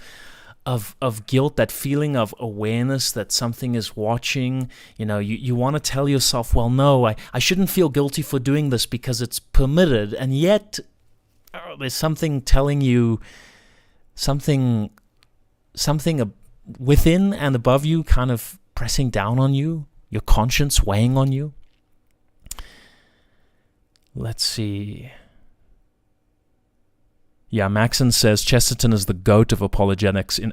guilt, that feeling of awareness that something is watching. You want to tell yourself, well, no, I shouldn't feel guilty for doing this because it's permitted. And yet there's something telling you, something within and above you kind of pressing down on you, your conscience weighing on you. Let's see. Yeah, Maxon says Chesterton is the goat of apologetics. In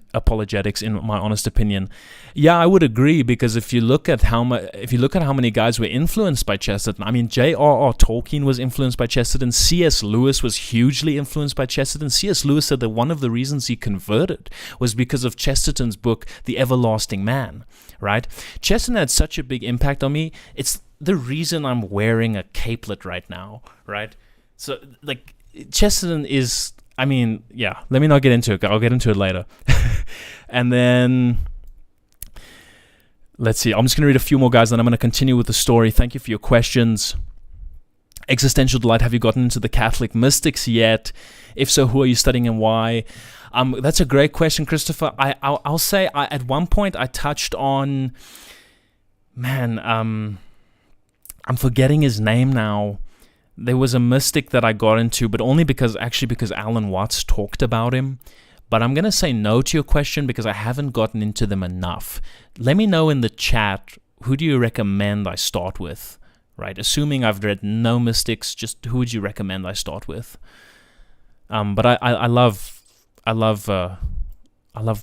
my honest opinion, yeah, I would agree, because if you look at how many guys were influenced by Chesterton, I mean, J.R.R. Tolkien was influenced by Chesterton. C.S. Lewis was hugely influenced by Chesterton. C.S. Lewis said that one of the reasons he converted was because of Chesterton's book, The Everlasting Man. Right? Chesterton had such a big impact on me. It's the reason I'm wearing a capelet right now. Right? So, like, Chesterton is. I mean, yeah, let me not get into it. I'll get into it later. And then, let's see. I'm just going to read a few more, guys, and I'm going to continue with the story. Thank you for your questions. Existential delight. Have you gotten into the Catholic mystics yet? If so, who are you studying and why? That's a great question, Christopher. I'll say at one point I touched on, I'm forgetting his name now. There was a mystic that I got into, but only because Alan Watts talked about him. But I'm going to say no to your question because I haven't gotten into them enough. Let me know in the chat, who do you recommend I start with? Right? Assuming I've read no mystics, just who would you recommend I start with? But I love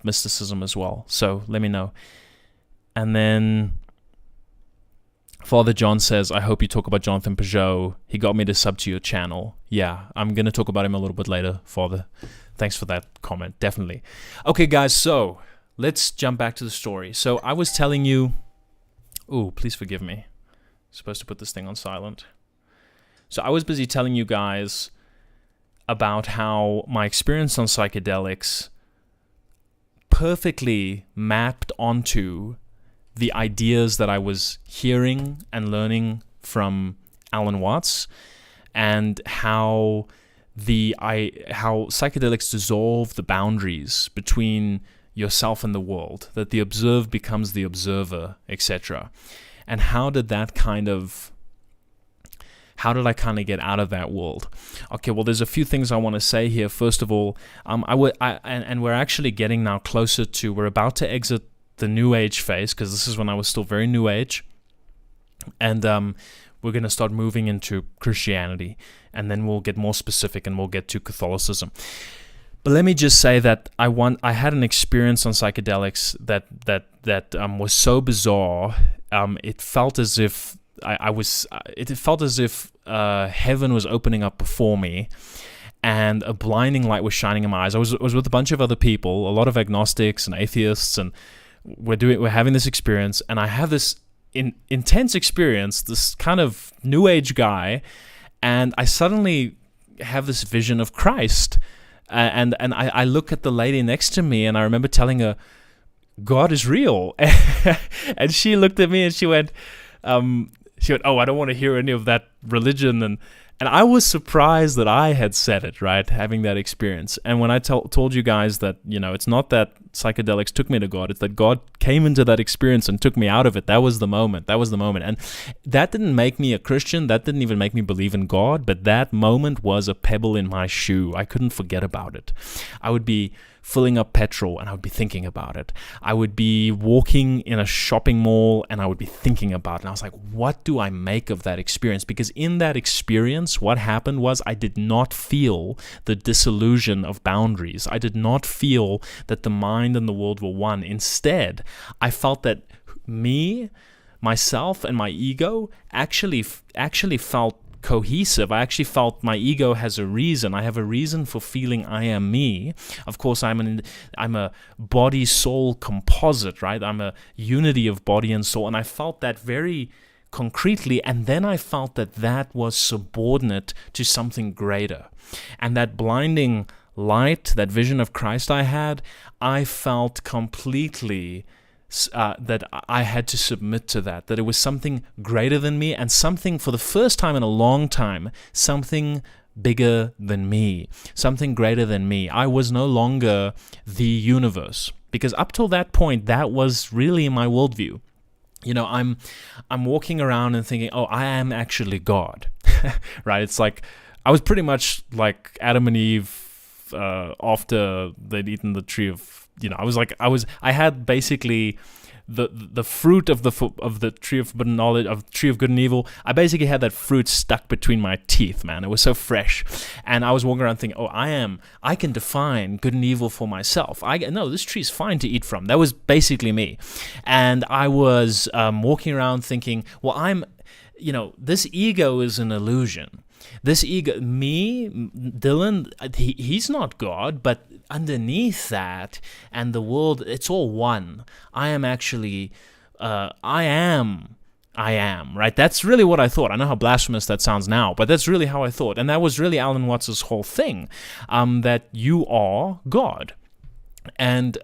mysticism as well. So let me know. And then Father John says, I hope you talk about Jonathan Peugeot. He got me to sub to your channel. Yeah, I'm going to talk about him a little bit later, Father. Thanks for that comment, definitely. Okay, guys, so let's jump back to the story. So I was telling you... Ooh, please forgive me. I'm supposed to put this thing on silent. So I was busy telling you guys about how my experience on psychedelics perfectly mapped onto the ideas that I was hearing and learning from Alan Watts, and how psychedelics dissolve the boundaries between yourself and the world, that the observed becomes the observer, etc. And how did I kind of get out of that world? Okay, well, there's a few things I want to say here. First of all, and we're actually getting now closer to, we're about to exit the New Age phase, because this is when I was still very New Age, and we're going to start moving into Christianity, and then we'll get more specific and we'll get to Catholicism. But let me just say that I had an experience on psychedelics that was so bizarre. It felt as if heaven was opening up before me, and a blinding light was shining in my eyes. I was with a bunch of other people, a lot of agnostics and atheists, and we're having this experience, and I have this intense experience, this kind of New Age guy, and I suddenly have this vision of Christ, and I look at the lady next to me, and I remember telling her, God is real. And she looked at me and she went, oh, I don't want to hear any of that religion. And I was surprised that I had said it, right, having that experience. And when I told you guys that, it's not that psychedelics took me to God, it's that God came into that experience and took me out of it. That was the moment. And that didn't make me a Christian. That didn't even make me believe in God. But that moment was a pebble in my shoe. I couldn't forget about it. I would be filling up petrol and I would be thinking about it. I would be walking in a shopping mall and I would be thinking about it. And I was like, what do I make of that experience? Because in that experience, what happened was I did not feel the disillusion of boundaries. I did not feel that the mind and the world were one. Instead, I felt that myself and my ego actually felt cohesive. I actually felt my ego has a reason. I have a reason for feeling I am me. Of course, I'm a body-soul composite, right? I'm a unity of body and soul, and I felt that very concretely, and then I felt that was subordinate to something greater. And that blinding light, that vision of Christ I had, I felt completely that I had to submit to that it was something greater than me, and something, for the first time in a long time, something bigger than me, something greater than me. I was no longer the universe, because up till that point, that was really my worldview. I'm walking around and thinking, oh, I am actually God, right? It's like, I was pretty much like Adam and Eve after they'd eaten the tree of, I had basically the fruit of the tree of forbidden knowledge, of tree of good and evil. I basically had that fruit stuck between my teeth, man. It was so fresh, and I was walking around thinking, I can define good and evil for myself. This tree's fine to eat from. That was basically me, and I was walking around thinking, well, this ego is an illusion. This ego, me, Dylan, he's not God, but underneath that and the world, it's all one. I am actually, I am, right? That's really what I thought. I know how blasphemous that sounds now, but that's really how I thought. And that was really Alan Watts' whole thing, that you are God. And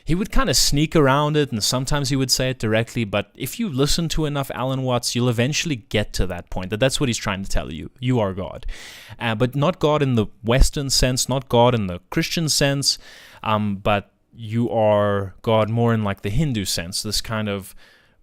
he would kind of sneak around it, and sometimes he would say it directly, but if you listen to enough Alan Watts, you'll eventually get to that point, that's what he's trying to tell you. You are God. But not God in the Western sense, not God in the Christian sense, but you are God more in like the Hindu sense, this kind of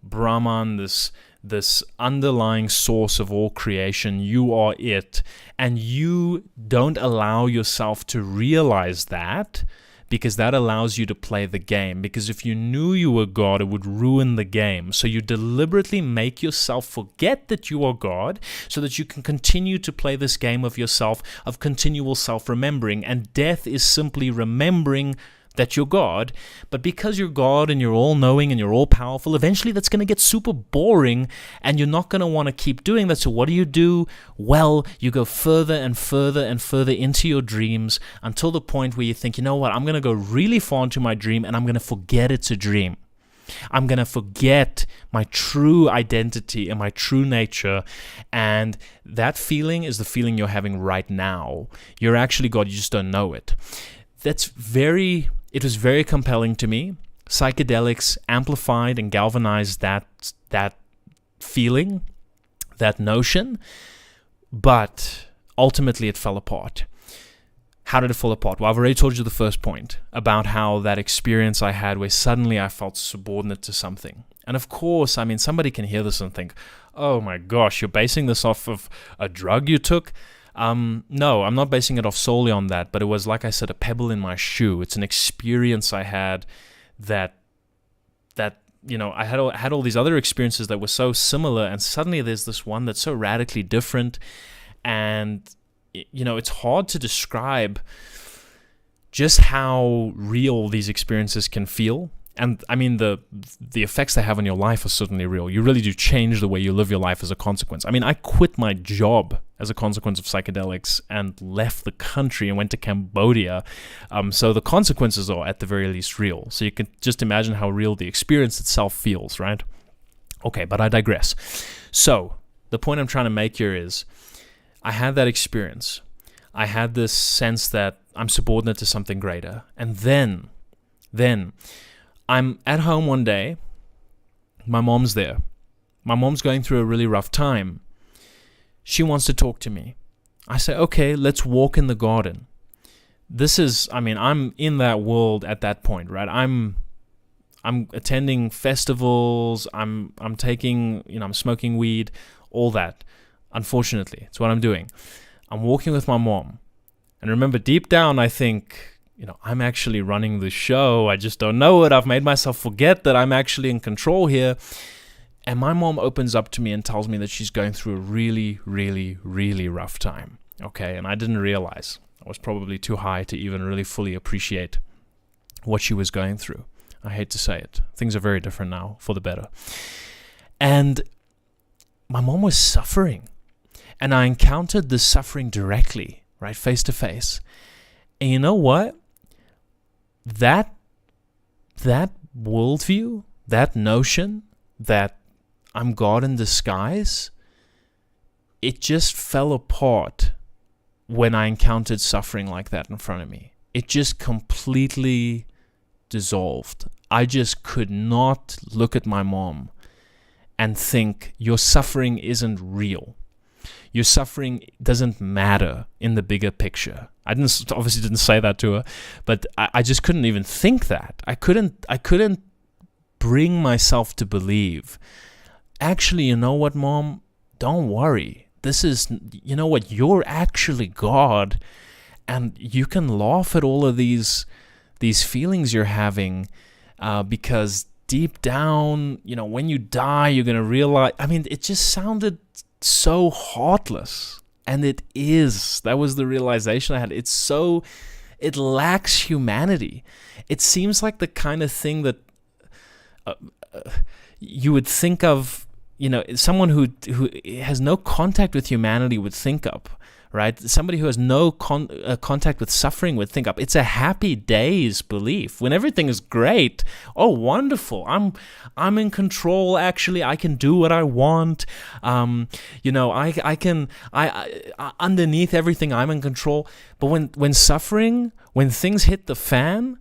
Brahman, this underlying source of all creation. You are it, and you don't allow yourself to realize that, because that allows you to play the game. Because if you knew you were God, it would ruin the game. So you deliberately make yourself forget that you are God, so that you can continue to play this game of yourself, of continual self-remembering. And death is simply remembering that you're God. But because you're God and you're all-knowing and you're all-powerful, eventually that's going to get super boring, and you're not going to want to keep doing that. So what do? Well, you go further and further and further into your dreams until the point where you think, you know what, I'm going to go really far into my dream and I'm going to forget it's a dream. I'm going to forget my true identity and my true nature. And that feeling is the feeling you're having right now. You're actually God, you just don't know it. It was very compelling to me. Psychedelics amplified and galvanized that feeling, that notion, but ultimately it fell apart. How did it fall apart? Well, I've already told you the first point about how that experience I had where suddenly I felt subordinate to something. And of course, somebody can hear this and think, oh my gosh, you're basing this off of a drug you took? No, I'm not basing it off solely on that, but it was, like I said, a pebble in my shoe. It's an experience I had that I had all these other experiences that were so similar, and suddenly there's this one that's so radically different, and it's hard to describe just how real these experiences can feel. And the effects they have on your life are certainly real. You really do change the way you live your life as a consequence. I quit my job as a consequence of psychedelics and left the country and went to Cambodia. So the consequences are at the very least real. So you can just imagine how real the experience itself feels, right? Okay, but I digress. So the point I'm trying to make here is I had that experience. I had this sense that I'm subordinate to something greater. And then I'm at home one day. My mom's there. My mom's going through a really rough time. She wants to talk to me. I say, okay, let's walk in the garden. I'm in that world at that point, right? I'm attending festivals. I'm taking, I'm smoking weed, all that. Unfortunately, it's what I'm doing. I'm walking with my mom. And remember, deep down, I think, I'm actually running the show. I just don't know it. I've made myself forget that I'm actually in control here. And my mom opens up to me and tells me that she's going through a really, really, really rough time. Okay, and I didn't realize. I was probably too high to even really fully appreciate what she was going through. I hate to say it. Things are very different now, for the better. And my mom was suffering. And I encountered this suffering directly, right, face to face. And you know what? That worldview, that notion that I'm God in disguise, it just fell apart when I encountered suffering like that in front of me. It just completely dissolved. I just could not look at my mom and think, your suffering isn't real. Your suffering doesn't matter in the bigger picture. I obviously didn't say that to her, but I just couldn't even think that. I couldn't bring myself to believe, actually, you know what, Mom? Don't worry. This is, you know what, you're actually God, and you can laugh at all of these feelings you're having because deep down, when you die, you're going to realize. I mean, it just sounded so heartless. And it is. That was the realization I had. It lacks humanity. It seems like the kind of thing that you would think of, someone who has no contact with humanity would think of, right? Somebody who has no contact with suffering would think of. It's a happy days belief. When everything is great, oh, wonderful. I'm in control, actually. I can do what I want. I can underneath everything, I'm in control. But when suffering, when things hit the fan,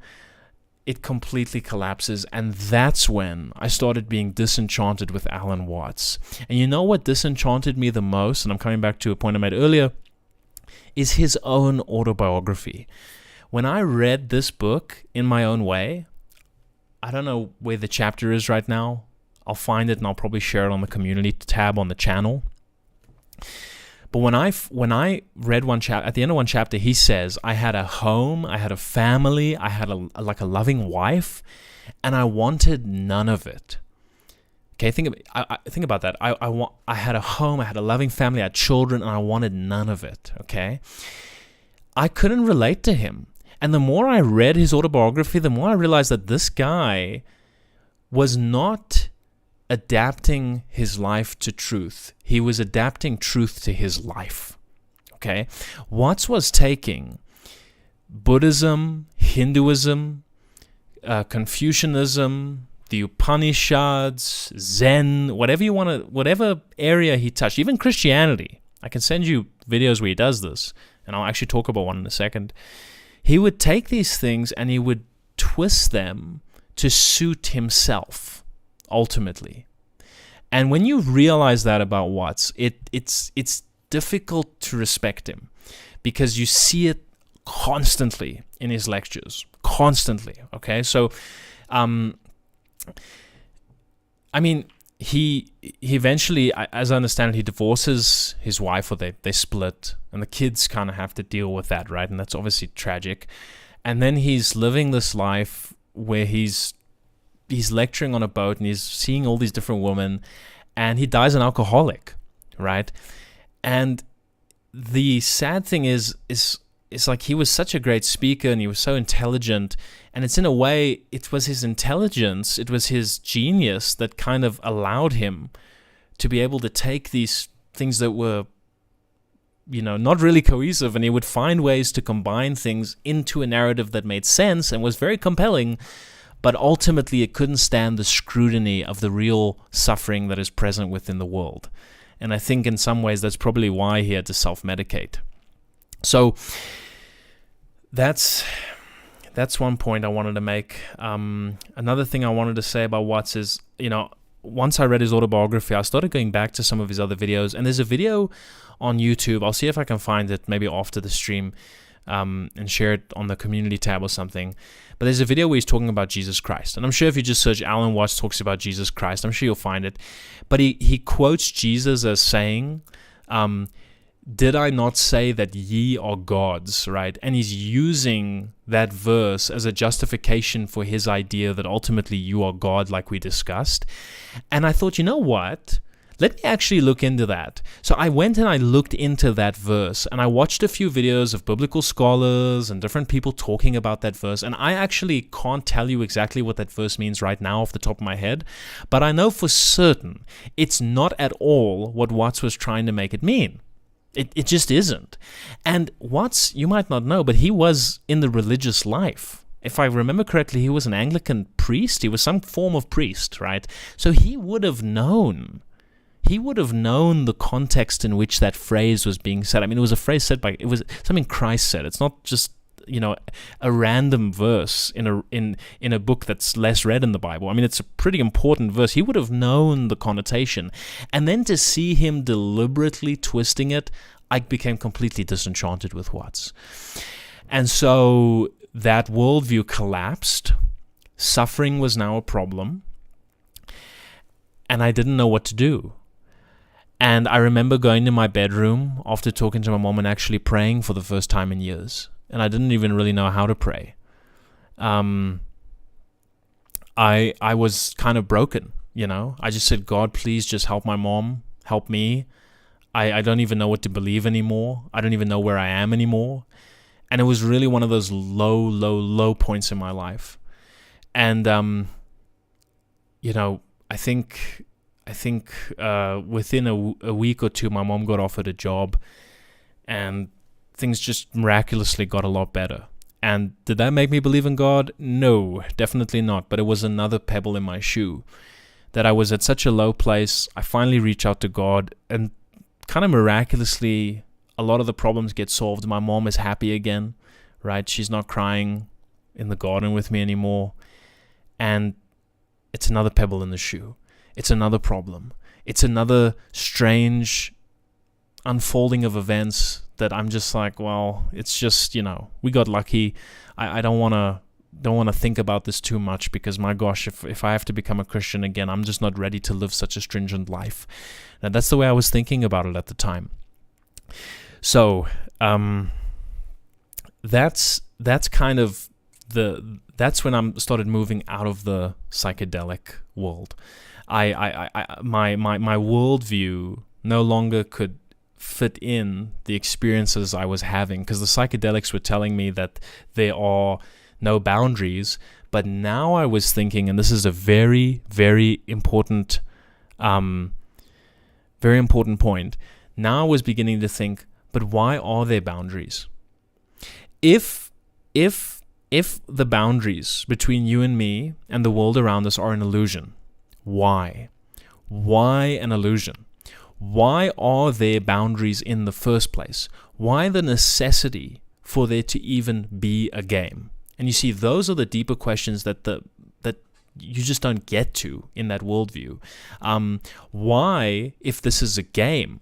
it completely collapses. And that's when I started being disenchanted with Alan Watts. And you know what disenchanted me the most, and I'm coming back to a point I made earlier, is his own autobiography. When I read this book in my own way, I don't know where the chapter is right now. I'll find it and I'll probably share it on the community tab on the channel. But when I read one chapter, at the end of one chapter, he says, I had a home, I had a family, I had a loving wife, and I wanted none of it. Okay, think about that. I had a home, I had a loving family, I had children, and I wanted none of it. Okay, I couldn't relate to him, and the more I read his autobiography, the more I realized that this guy was not adapting his life to truth. He was adapting truth to his life. Okay, Watts was taking Buddhism, Hinduism, Confucianism, the Upanishads, Zen, whatever area he touched, even Christianity. I can send you videos where he does this, and I'll actually talk about one in a second. He would take these things and he would twist them to suit himself, ultimately. And when you realize that about Watts, it's difficult to respect him, because you see it constantly in his lectures, constantly. Okay, so I mean, he eventually, as I understand it, he divorces his wife, or they split, and the kids kind of have to deal with that, right? And that's obviously tragic. And then he's living this life where he's lecturing on a boat and he's seeing all these different women, and he dies an alcoholic, right? And the sad thing is like, he was such a great speaker and he was so intelligent, and it's in a way, it was his intelligence, it was his genius that kind of allowed him to be able to take these things that were, not really cohesive, and he would find ways to combine things into a narrative that made sense and was very compelling, but ultimately it couldn't stand the scrutiny of the real suffering that is present within the world. And I think in some ways that's probably why he had to self-medicate. So that's one point I wanted to make. Another thing I wanted to say about Watts is, once I read his autobiography, I started going back to some of his other videos, and there's a video on YouTube. I'll see if I can find it maybe after the stream, and share it on the community tab or something. But there's a video where he's talking about Jesus Christ, and I'm sure if you just search Alan Watts talks about Jesus Christ, I'm sure you'll find it. But he quotes Jesus as saying, did I not say that ye are gods, right? And he's using that verse as a justification for his idea that ultimately you are God, like we discussed. And I thought, you know what? Let me actually look into that. So I went and I looked into that verse, and I watched a few videos of biblical scholars and different people talking about that verse. And I actually can't tell you exactly what that verse means right now off the top of my head, but I know for certain it's not at all what Watts was trying to make it mean. It just isn't. And Watts, you might not know, but he was in the religious life. If I remember correctly, he was an Anglican priest. He was some form of priest, right? So he would have known the context in which that phrase was being said. I mean, it was a phrase said it was something Christ said. It's not just, a random verse in a book that's less read in the Bible. I mean, it's a pretty important verse. He would have known the connotation. And then to see him deliberately twisting it, I became completely disenchanted with Watts. And so that worldview collapsed. Suffering was now a problem. And I didn't know what to do. And I remember going to my bedroom after talking to my mom and actually praying for the first time in years. And I didn't even really know how to pray. I was kind of broken, I just said, God, please just help my mom, help me. I don't even know what to believe anymore. I don't even know where I am anymore. And it was really one of those low points in my life. And, I think within a week or two, my mom got offered a job, and things just miraculously got a lot better. And did that make me believe in God? No, definitely not. But it was another pebble in my shoe, that I was at such a low place. I finally reached out to God, and kind of miraculously, a lot of the problems get solved. My mom is happy again, right? She's not crying in the garden with me anymore. And it's another pebble in the shoe. It's another problem. It's another strange unfolding of events that I'm just like, well, it's just, we got lucky. I don't want to think about this too much, because my gosh, if I have to become a Christian again, I'm just not ready to live such a stringent life. And that's the way I was thinking about it at the time. So that's kind of that's when I started moving out of the psychedelic world. My worldview no longer could fit in the experiences I was having, because the psychedelics were telling me that there are no boundaries. But now I was thinking, and this is a very, very important point. Now I was beginning to think, but why are there boundaries? If the boundaries between you and me and the world around us are an illusion, why? Why an illusion? Why are there boundaries in the first place? Why the necessity for there to even be a game? And you see, those are the deeper questions that you just don't get to in that worldview. Why, if this is a game,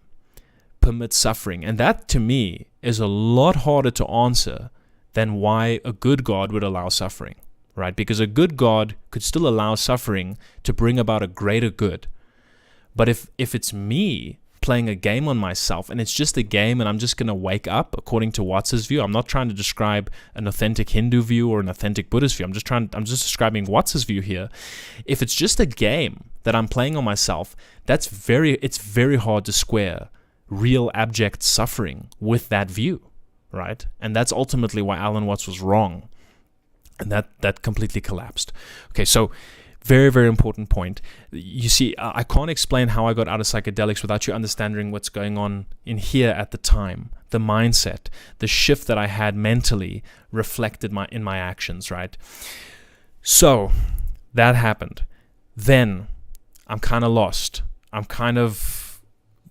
permit suffering? And that, to me, is a lot harder to answer than why a good God would allow suffering, right? Because a good God could still allow suffering to bring about a greater good. But if it's me playing a game on myself, and it's just a game, and I'm just going to wake up according to Watts's view. I'm not trying to describe an authentic Hindu view or an authentic Buddhist view. I'm just describing Watts's view here. If it's just a game that I'm playing on myself, it's very hard to square real abject suffering with that view, right? And that's ultimately why Alan Watts was wrong, and that completely collapsed. Okay, so very, very important point. You see, I can't explain how I got out of psychedelics without you understanding what's going on in here at the time. The mindset, the shift that I had mentally reflected in my actions, right? So that happened. Then I'm kind of lost. I'm kind of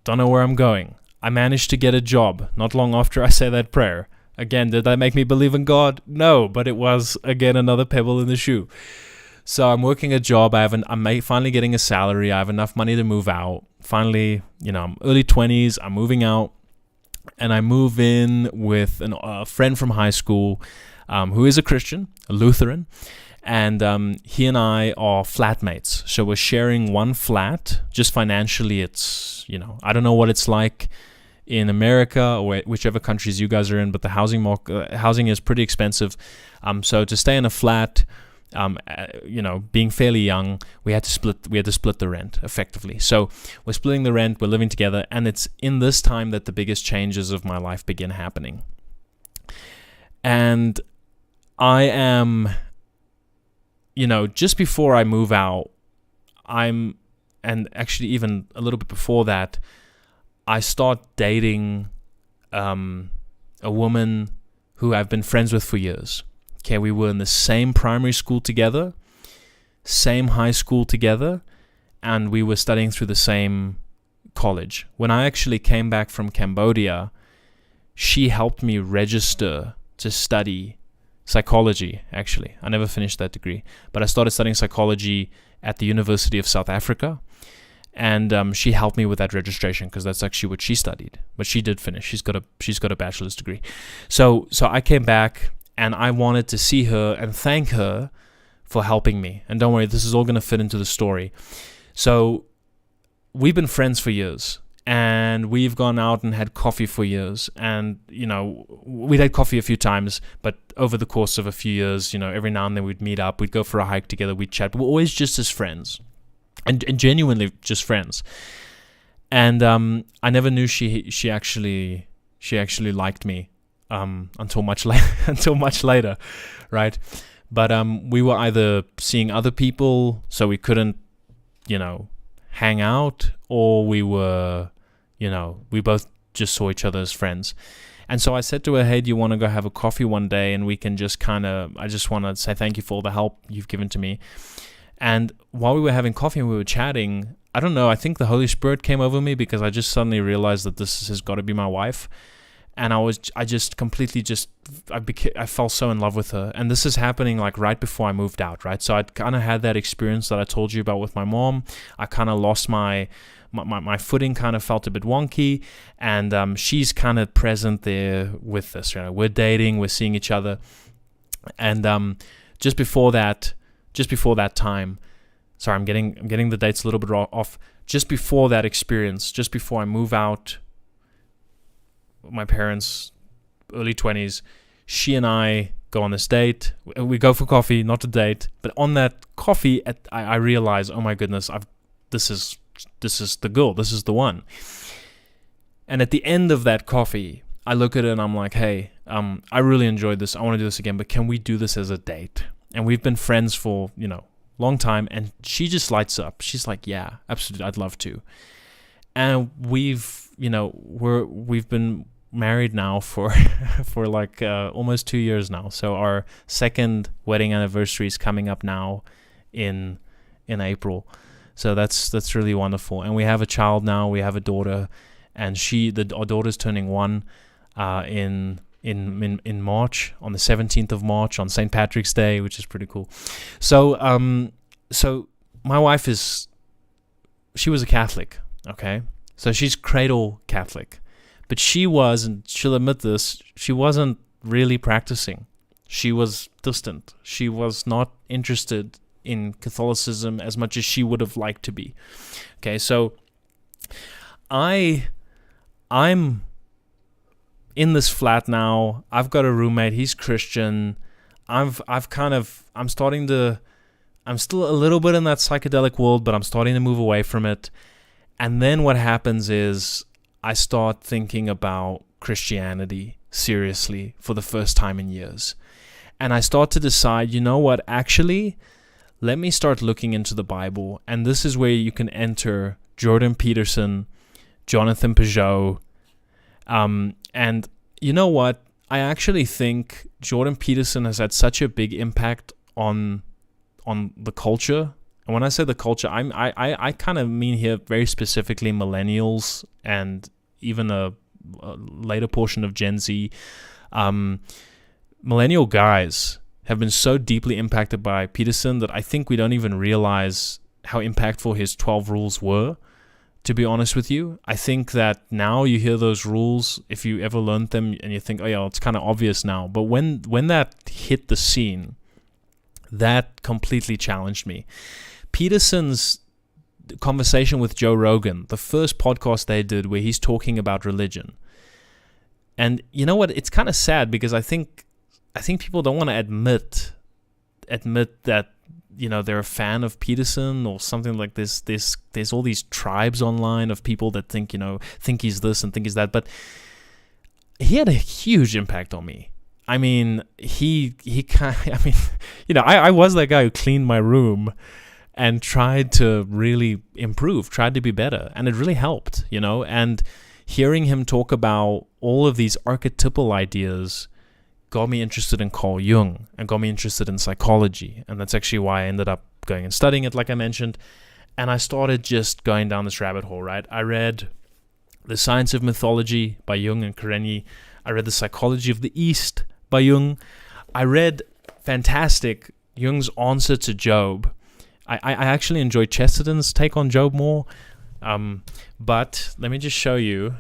don't know where I'm going. I managed to get a job not long after I say that prayer. Again, did that make me believe in God? No, but it was, again, another pebble in the shoe. So I'm working a job. I'm finally getting a salary. I have enough money to move out. Finally, I'm early 20s. I'm moving out, and I move in with a friend from high school who is a Christian, a Lutheran, and he and I are flatmates. So we're sharing one flat. Just financially, it's I don't know what it's like in America or whichever countries you guys are in, but the housing is pretty expensive. So to stay in a flat, being fairly young, we had to split the rent effectively. So we're splitting the rent, we're living together, and it's in this time that the biggest changes of my life begin happening. And I am, just before I move out, and actually even a little bit before that, I start dating a woman who I've been friends with for years. Okay, we were in the same primary school together, same high school together, and we were studying through the same college. When I actually came back from Cambodia, she helped me register to study psychology, actually. I never finished that degree, but I started studying psychology at the University of South Africa, and she helped me with that registration because that's actually what she studied. But she did finish. She's got a bachelor's degree. So I came back, and I wanted to see her and thank her for helping me. And don't worry, this is all going to fit into the story. So we've been friends for years. and we've gone out and had coffee for years. And, we'd had coffee a few times, but over the course of a few years, every now and then we'd meet up, we'd go for a hike together, we'd chat. But we're always just as friends, and genuinely just friends. And I never knew she actually liked me until much later, right? But we were either seeing other people, so we couldn't, hang out, or we were, we both just saw each other as friends. And so I said to her, hey, do you want to go have a coffee one day, and we can just I just want to say thank you for all the help you've given to me. And while we were having coffee and we were chatting, I don't know, I think the Holy Spirit came over me, because I just suddenly realized that this has got to be my wife. And I fell so in love with her. And this is happening like right before I moved out, right? So I'd kind of had that experience that I told you about with my mom. I kind of lost my footing, kind of felt a bit wonky. And she's kind of present there with us. We're dating, we're seeing each other. And just before that time, sorry, I'm getting the dates a little bit off. Just before that experience, just before I move out, my parents, early 20s, she and I go on this date. We go for coffee, not a date. But on that coffee, I realize, oh my goodness, this is the girl, this is the one. And at the end of that coffee, I look at her and I'm like, hey, I really enjoyed this. I want to do this again, but can we do this as a date? And we've been friends for, long time. And she just lights up. She's like, yeah, absolutely, I'd love to. And we've been married now for like almost 2 years now. So our second wedding anniversary is coming up now in April. So that's really wonderful. And we have a child now. We have a daughter, and our daughter's turning 1 in March, on the 17th of March, on St. Patrick's Day, which is pretty cool. So my wife she was a Catholic, okay? So she's cradle Catholic. But she was, and she'll admit this, she wasn't really practicing. She was distant. She was not interested in Catholicism as much as she would have liked to be. Okay, so I'm in this flat now. I've got a roommate. He's Christian. I'm still a little bit in that psychedelic world, but I'm starting to move away from it. And then what happens is I start thinking about Christianity seriously for the first time in years. And I start to decide, you know what, actually, let me start looking into the Bible. And this is where you can enter Jordan Peterson, Jonathan Peugeot. And you know what, I actually think Jordan Peterson has had such a big impact on the culture. And when I say the culture, I kind of mean here very specifically millennials and even a later portion of Gen Z. Millennial guys have been so deeply impacted by Peterson that I think we don't even realize how impactful his 12 rules were, to be honest with you. I think that now you hear those rules, if you ever learned them, and you think, oh yeah, it's kind of obvious now. But when that hit the scene, that completely challenged me. Peterson's conversation with Joe Rogan, the first podcast they did where he's talking about religion. And you know what? It's kind of sad because I think people don't want to admit that, you know, they're a fan of Peterson or something like this. There's all these tribes online of people that think he's this and think he's that. But he had a huge impact on me. I mean, I was that guy who cleaned my room and tried to really improve, tried to be better. And it really helped, and hearing him talk about all of these archetypal ideas got me interested in Carl Jung and got me interested in psychology. And that's actually why I ended up going and studying it, like I mentioned. And I started just going down this rabbit hole, right? I read The Science of Mythology by Jung and Karenyi. I read The Psychology of the East by Jung. I read fantastic Jung's answer to Job. I actually enjoy Chesterton's take on Job more. But let me just show you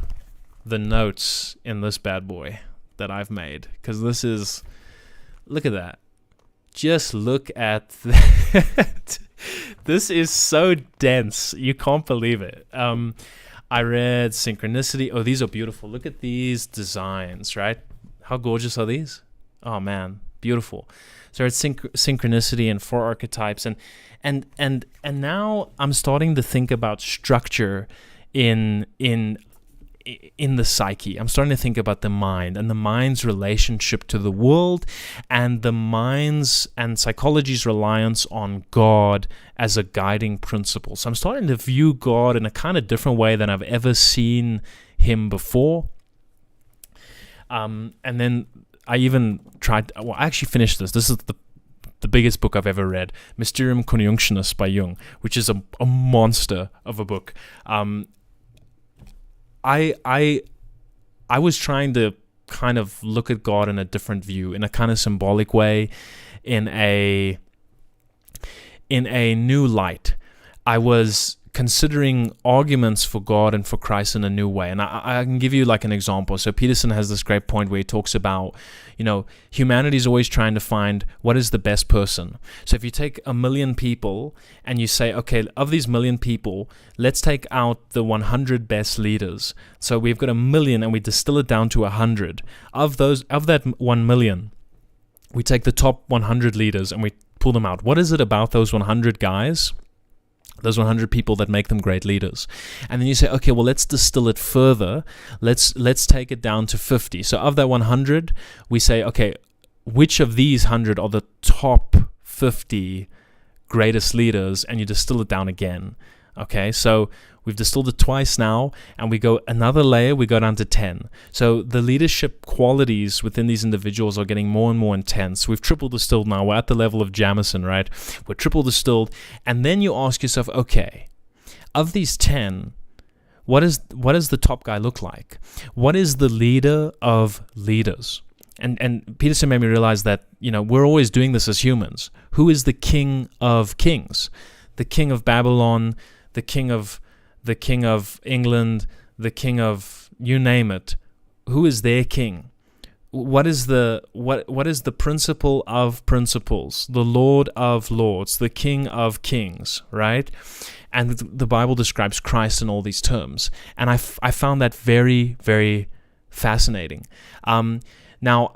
the notes in this bad boy that I've made, because look at that. Just look at that. This is so dense. You can't believe it. I read Synchronicity. Oh, these are beautiful. Look at these designs, right? How gorgeous are these? Oh man, beautiful. So it's Synchronicity and 4 archetypes, and now I'm starting to think about structure in the psyche. I'm starting to think about the mind and the mind's relationship to the world, and the mind's and psychology's reliance on God as a guiding principle. So I'm starting to view God in a kind of different way than I've ever seen him before. And then I even tried, well, I actually finished this. This is the biggest book I've ever read, Mysterium Conjunctionis by Jung, which is a monster of a book. I was trying to kind of look at God in a different view, in a kind of symbolic way, in a new light. I was considering arguments for God and for Christ in a new way. And I can give you like an example. So Peterson has this great point where he talks about, humanity is always trying to find what is the best person. So if you take 1 million people and you say, okay, of these 1 million people, let's take out the 100 best leaders. So we've got 1 million and we distill it down to 100. Of that 1 million, we take the top 100 leaders and we pull them out. What is it about those 100 guys, those 100 people, that make them great leaders? And then you say, okay, well, let's distill it further. Let's take it down to 50. So of that 100, we say, okay, which of these 100 are the top 50 greatest leaders? And you distill it down again. Okay, so we've distilled it twice now, and we go another layer, we go down to 10. So the leadership qualities within these individuals are getting more and more intense. We've triple distilled now. We're at the level of Jamison, right? We're triple distilled. And then you ask yourself, okay, of these 10, what does the top guy look like? What is the leader of leaders? And Peterson made me realize that, we're always doing this as humans. Who is the king of kings? The king of Babylon, the king of England, the king of you name it. Who is their king? What is the principle of principles? The Lord of lords, the King of kings, right? And the Bible describes Christ in all these terms, and I found that very, very fascinating. Now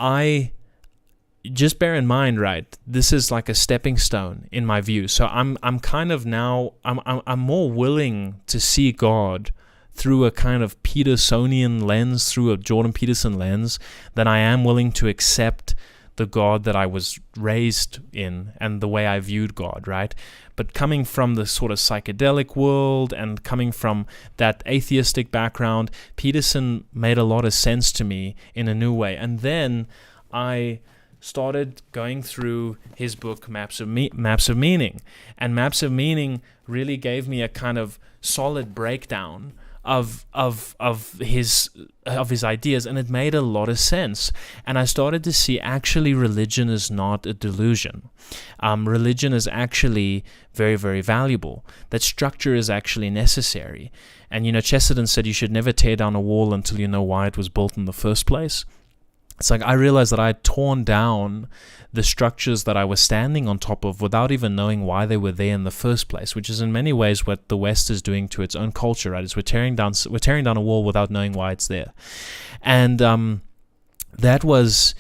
just bear in mind, right, this is like a stepping stone in my view. So I'm kind of now, I'm more willing to see God through a kind of Petersonian lens, through a Jordan Peterson lens, than I am willing to accept the God that I was raised in and the way I viewed God, right? But coming from the sort of psychedelic world and coming from that atheistic background, Peterson made a lot of sense to me in a new way. And then I started going through his book Maps of Meaning, and Maps of Meaning really gave me a kind of solid breakdown of his ideas, and it made a lot of sense. And I started to see actually religion is not a delusion. Religion is actually very, very valuable. That structure is actually necessary. And Chesterton said you should never tear down a wall until you know why it was built in the first place. It's like I realized that I had torn down the structures that I was standing on top of without even knowing why they were there in the first place, which is in many ways what the West is doing to its own culture, right? Is we're tearing down a wall without knowing why it's there. And that was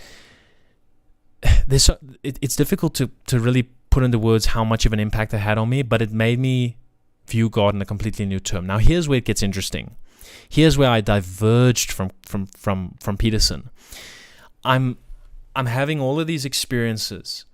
this. It's difficult to really put into words how much of an impact it had on me, but it made me view God in a completely new term. Now here's where it gets interesting. Here's where I diverged from Peterson. I'm having all of these experiences.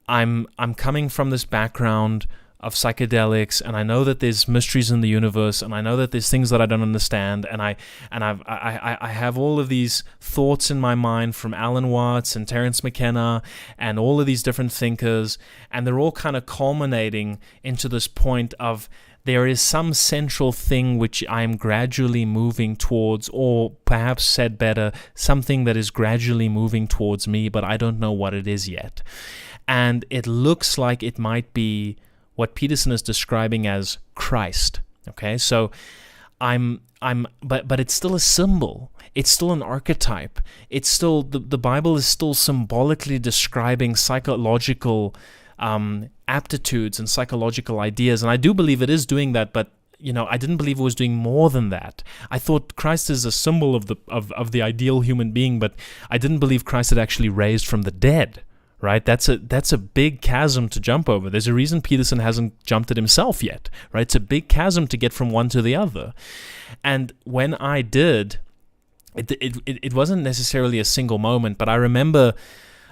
I'm coming from this background of psychedelics, and I know that there's mysteries in the universe, and I know that there's things that I don't understand, and I have all of these thoughts in my mind from Alan Watts and Terence McKenna and all of these different thinkers, and they're all kind of culminating into this point of there is some central thing which I am gradually moving towards, or perhaps said better, something that is gradually moving towards me, but I don't know what it is yet. And it looks like it might be what Peterson is describing as Christ. Okay, so but it's still a symbol. It's still an archetype. It's still the Bible is still symbolically describing psychological aptitudes and psychological ideas, and I do believe it is doing that, but I didn't believe it was doing more than that. I thought Christ is a symbol of the ideal human being, but I didn't believe Christ had actually raised from the dead. Right? That's a big chasm to jump over. There's a reason Peterson hasn't jumped it himself yet. Right? It's a big chasm to get from one to the other. And when I did, it wasn't necessarily a single moment, but I remember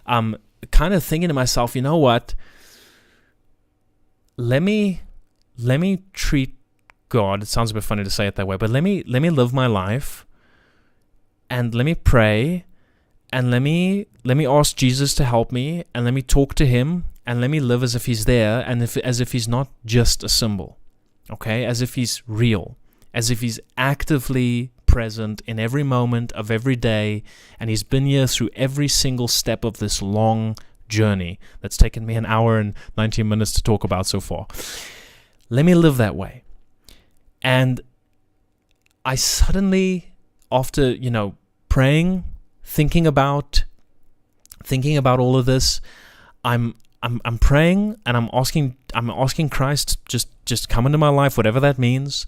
kind of thinking to myself, you know what? Let me treat God. It sounds a bit funny to say it that way, but let me live my life, and let me pray, and let me ask Jesus to help me, and let me talk to him, and let me live as if he's there, and as if he's not just a symbol, okay? As if he's real, as if he's actively present in every moment of every day, and he's been here through every single step of this long journey that's taken me an hour and 19 minutes to talk about so far. Let me live that way. And I suddenly, after, praying, thinking about all of this, I'm praying, and I'm asking Christ just come into my life, whatever that means.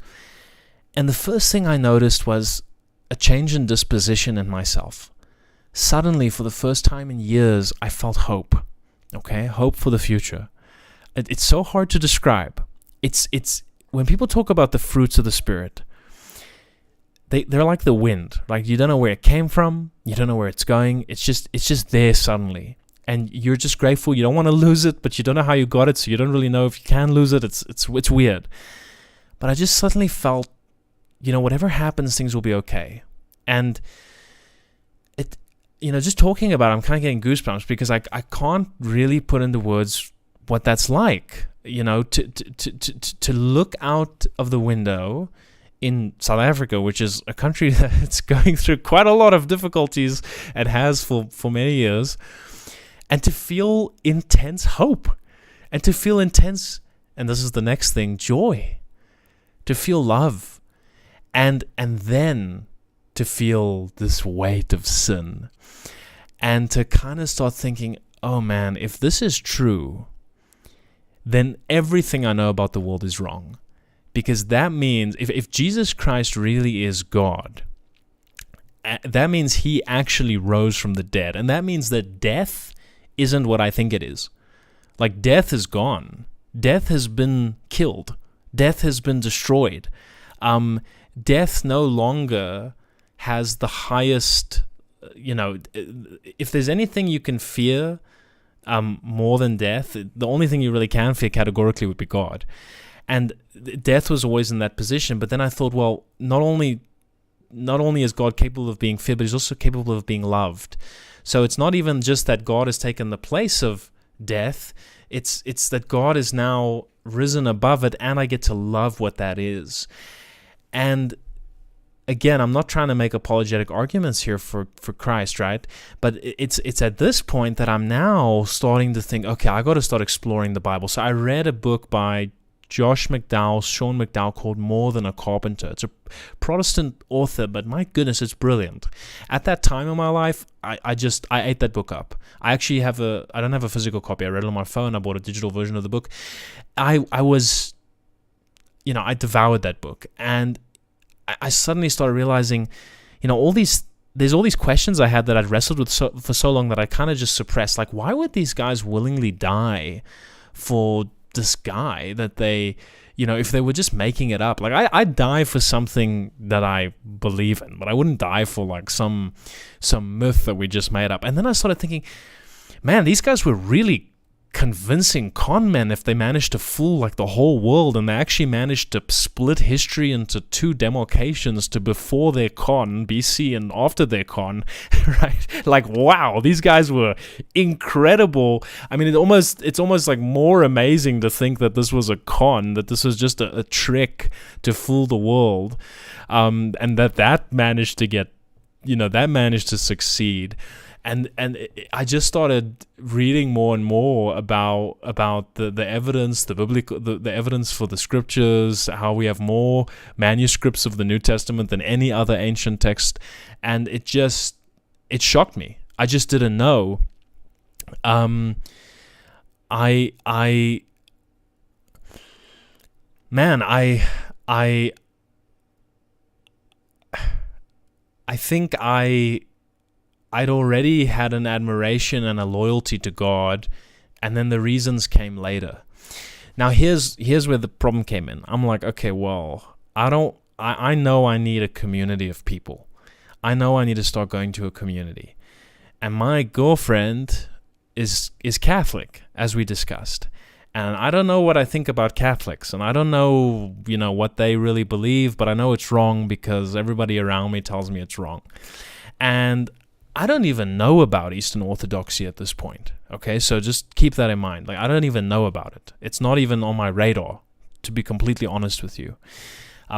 And the first thing I noticed was a change in disposition in myself. Suddenly, for the first time in years, I felt hope. Okay, hope for the future. It's so hard to describe. It's when people talk about the fruits of the Spirit, they're like the wind. Like, you don't know where it came from, you don't know where it's going. It's just there suddenly, and you're just grateful. You don't want to lose it, but you don't know how you got it, so you don't really know if you can lose it. It's weird. But I just suddenly felt, whatever happens, things will be okay. And just talking about it, I'm kind of getting goosebumps, because I can't really put into words what that's like. To look out of the window in South Africa, which is a country that's going through quite a lot of difficulties and has for many years, and to feel intense hope, and to feel intense, and this is the next thing, joy, to feel love, and then to feel this weight of sin, and to kind of start thinking, oh man, if this is true, then everything I know about the world is wrong. Because that means, if Jesus Christ really is God, that means he actually rose from the dead. And that means that death isn't what I think it is. Like, death is gone. Death has been killed. Death has been destroyed. Death no longer has the highest, if there's anything you can fear more than death, the only thing you really can fear categorically would be God. And death was always in that position. But then I thought, well, not only is God capable of being feared, but he's also capable of being loved. So it's not even just that God has taken the place of death. It's that God is now risen above it, and I get to love what that is. And again, I'm not trying to make apologetic arguments here for Christ, right? But it's at this point that I'm now starting to think, okay, I got to start exploring the Bible. So I read a book by Sean McDowell called More Than a Carpenter. It's a Protestant author, but my goodness, it's brilliant. At that time in my life, I ate that book up. I actually I don't have a physical copy. I read it on my phone. I bought a digital version of the book. I devoured that book, and I suddenly started realizing, there's all these questions I had that I'd wrestled with for so long that I kind of just suppressed. Like, why would these guys willingly die for this guy that they, if they were just making it up? Like, I'd die for something that I believe in, but I wouldn't die for like some myth that we just made up. And then I started thinking, man, these guys were really convincing con men if they managed to fool like the whole world, and they actually managed to split history into two demarcations, to before their con, BC, and after their con, right? Like, wow, these guys were incredible. I mean, it's almost like more amazing to think that this was a con, that this was just a trick to fool the world, and that managed to get, that managed to succeed. And I just started reading more and more about the evidence, the biblical the evidence for the scriptures, how we have more manuscripts of the New Testament than any other ancient text, and it shocked me. I just didn't know. I think I'd already had an admiration and a loyalty to God, and then the reasons came later. Now here's where the problem came in. I'm like, okay, well, I know I need a community of people. I know I need to start going to a community. And my girlfriend is Catholic, as we discussed. And I don't know what I think about Catholics, and I don't know, what they really believe, but I know it's wrong because everybody around me tells me it's wrong. And I don't even know about Eastern Orthodoxy at this point, okay? So just keep that in mind. Like, I don't even know about it. It's not even on my radar, to be completely honest with you.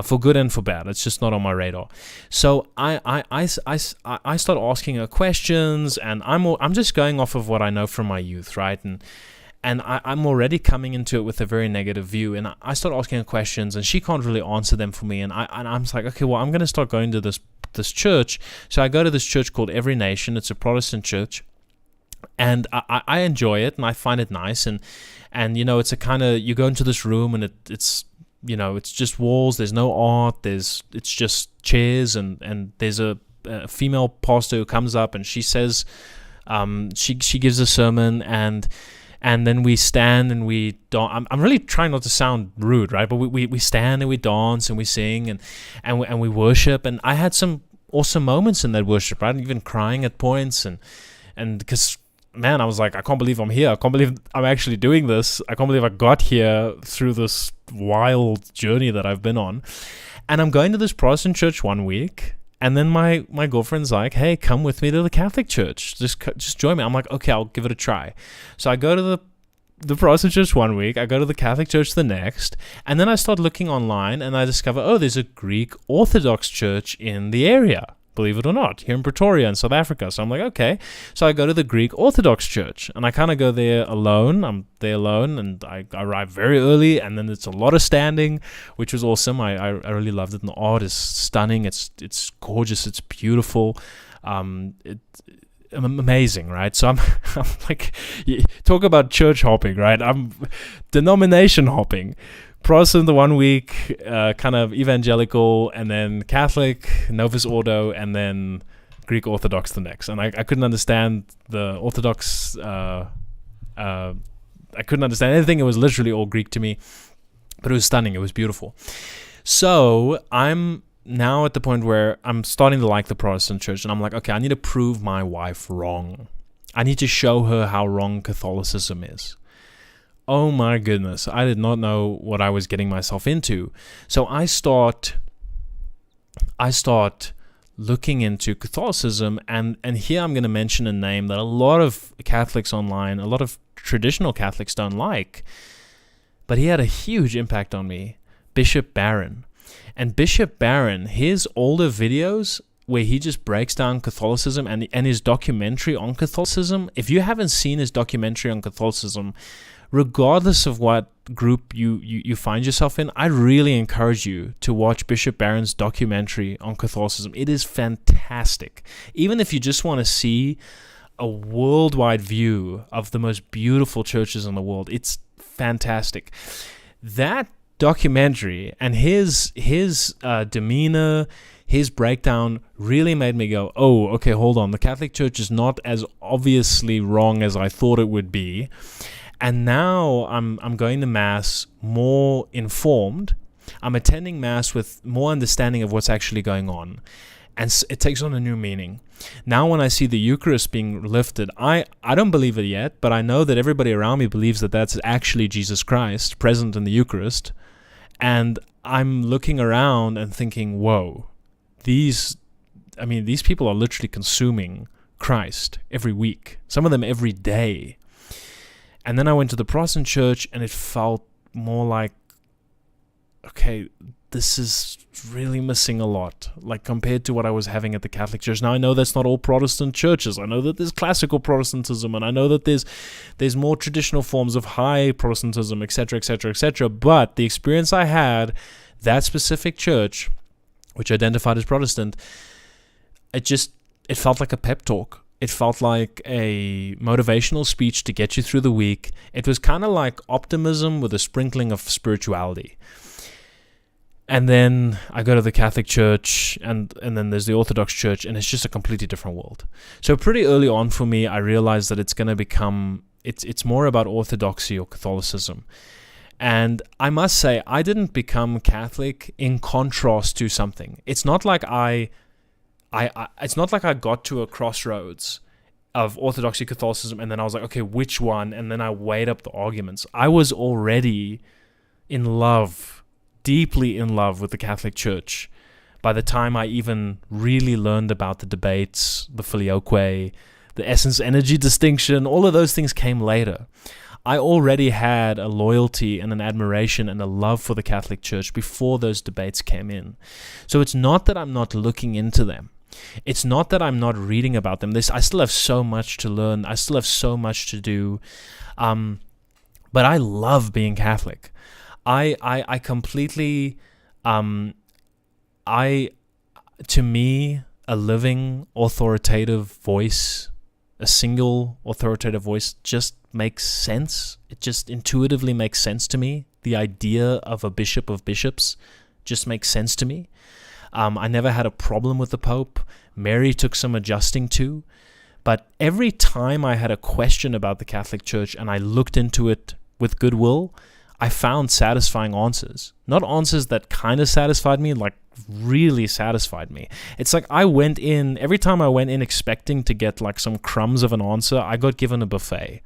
For good and for bad, it's just not on my radar. So I start asking her questions, and I'm just going off of what I know from my youth, right? And I'm already coming into it with a very negative view, and I start asking her questions, and she can't really answer them for me, and I'm just like, okay, well, I'm going to start going to this church. So I go to this church called Every Nation. It's a Protestant church, and I enjoy it, and I find it nice, and it's a kind of, you go into this room, and it's just walls, there's no art, it's just chairs, and there's a female pastor who comes up, and she says, she gives a sermon, and then we stand and we dance. I'm really trying not to sound rude, right? But we stand and we dance and we sing and we worship. And I had some awesome moments in that worship, right? Even crying at points, and because, man, I was like, I can't believe I'm here. I can't believe I'm actually doing this. I can't believe I got here through this wild journey that I've been on. And I'm going to this Protestant church one week, and then my girlfriend's like, hey, come with me to the Catholic church. Just join me. I'm like, okay, I'll give it a try. So I go to the Protestant church one week, I go to the Catholic church the next, and then I start looking online, and I discover, oh, there's a Greek Orthodox church in the area. Believe it or not, here in Pretoria in South Africa. So I'm like, okay. So I go to the Greek Orthodox Church, and I kind of go there alone. I'm there alone, and I arrive very early, and then it's a lot of standing, which was awesome. I really loved it, and the art is stunning. It's gorgeous. It's beautiful. Amazing, right? So I'm like, talk about church hopping, right? I'm denomination hopping. Protestant the one week, kind of evangelical, and then Catholic, Novus Ordo, and then Greek Orthodox the next. And I couldn't understand the Orthodox. I couldn't understand anything. It was literally all Greek to me, but it was stunning. It was beautiful. So I'm now at the point where I'm starting to like the Protestant church, and I'm like, okay, I need to prove my wife wrong. I need to show her how wrong Catholicism is. Oh my goodness, I did not know what I was getting myself into. So I start looking into Catholicism, and here I'm going to mention a name that a lot of Catholics online, a lot of traditional Catholics don't like, but he had a huge impact on me, Bishop Barron. And Bishop Barron, his older videos where he just breaks down Catholicism and his documentary on Catholicism, if you haven't seen his documentary on Catholicism, regardless of what group you find yourself in, I really encourage you to watch Bishop Barron's documentary on Catholicism. It is fantastic. Even if you just want to see a worldwide view of the most beautiful churches in the world, it's fantastic. That documentary and his demeanor, his breakdown really made me go, oh, okay, hold on. The Catholic Church is not as obviously wrong as I thought it would be. And now I'm going to Mass more informed. I'm attending Mass with more understanding of what's actually going on. And it takes on a new meaning. Now when I see the Eucharist being lifted, I don't believe it yet, but I know that everybody around me believes that that's actually Jesus Christ present in the Eucharist. And I'm looking around and thinking, whoa, these people are literally consuming Christ every week. Some of them every day. And then I went to the Protestant church, and it felt more like, okay, this is really missing a lot, like compared to what I was having at the Catholic Church. Now I know that's not all Protestant churches. I know that there's classical Protestantism, and I know that there's more traditional forms of high Protestantism, etc., etc., etc. But the experience I had, that specific church, which identified as Protestant, it felt like a pep talk. It felt like a motivational speech to get you through the week. It was kind of like optimism with a sprinkling of spirituality. And then I go to the Catholic Church, and then there's the Orthodox Church, and it's just a completely different world. So pretty early on for me, I realized that it's going to become, it's more about Orthodoxy or Catholicism. And I must say, I didn't become Catholic in contrast to something. It's not like it's not like I got to a crossroads of Orthodoxy, Catholicism, and then I was like, okay, which one? And then I weighed up the arguments. I was already in love, deeply in love with the Catholic Church by the time I even really learned about the debates, the filioque, the essence-energy distinction. All of those things came later. I already had a loyalty and an admiration and a love for the Catholic Church before those debates came in. So it's not that I'm not looking into them. It's not that I'm not reading about them. I still have so much to learn. I still have so much to do. But I love being Catholic. I completely, to me, a living authoritative voice, a single authoritative voice just makes sense. It just intuitively makes sense to me. The idea of a bishop of bishops just makes sense to me. I never had a problem with the Pope. Mary took some adjusting to. But every time I had a question about the Catholic Church and I looked into it with goodwill, I found satisfying answers. Not answers that kind of satisfied me, like really satisfied me. It's like every time I went in expecting to get like some crumbs of an answer, I got given a buffet.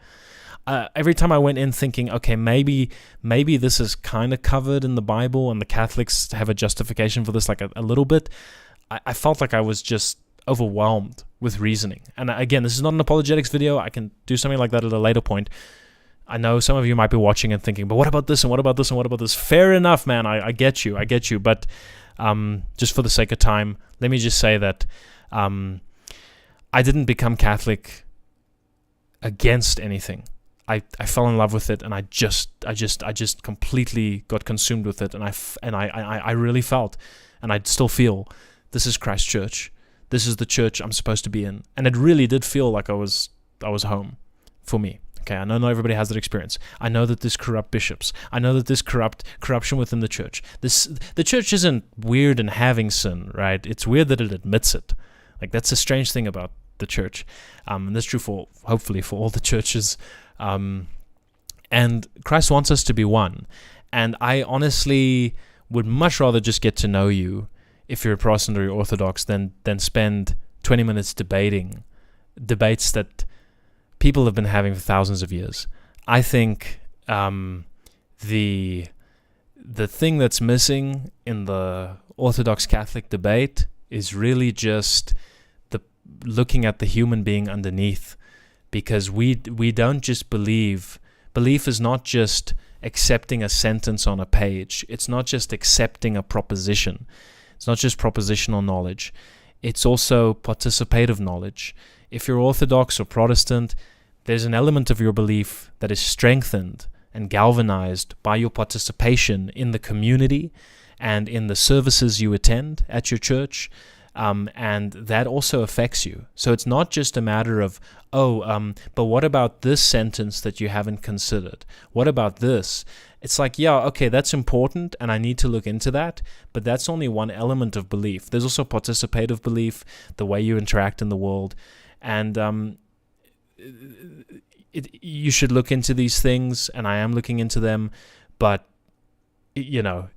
Every time I went in thinking, okay, maybe this is kind of covered in the Bible and the Catholics have a justification for this, like a little bit, I felt like I was just overwhelmed with reasoning. And again, this is not an apologetics video. I can do something like that at a later point. I know some of you might be watching and thinking, but what about this and what about this and what about this? Fair enough, man. I get you. But just for the sake of time, let me just say that I didn't become Catholic against anything. I fell in love with it, and I just completely got consumed with it, and I really felt, and I still feel, this is Christ's church. This is the church I'm supposed to be in, and it really did feel like I was home for me. Okay, I know not everybody has that experience. I know that there's corrupt bishops. I know that there's corruption within the church. The church isn't weird in having sin, right? It's weird that it admits it. Like, that's a strange thing about the church, and that's true hopefully for all the churches. And Christ wants us to be one. And I honestly would much rather just get to know you if you're a Protestant or you're Orthodox than spend 20 minutes debates that people have been having for thousands of years. I think the thing that's missing in the Orthodox Catholic debate is really just the looking at the human being underneath. Because we don't just believe. Belief is not just accepting a sentence on a page. It's not just accepting a proposition. It's not just propositional knowledge. It's also participative knowledge. If you're Orthodox or Protestant, there's an element of your belief that is strengthened and galvanized by your participation in the community and in the services you attend at your church. And that also affects you. So it's not just a matter of, but what about this sentence that you haven't considered? What about this? It's like, yeah, okay, that's important, and I need to look into that, but that's only one element of belief. There's also participative belief, the way you interact in the world, and you should look into these things, and I am looking into them, but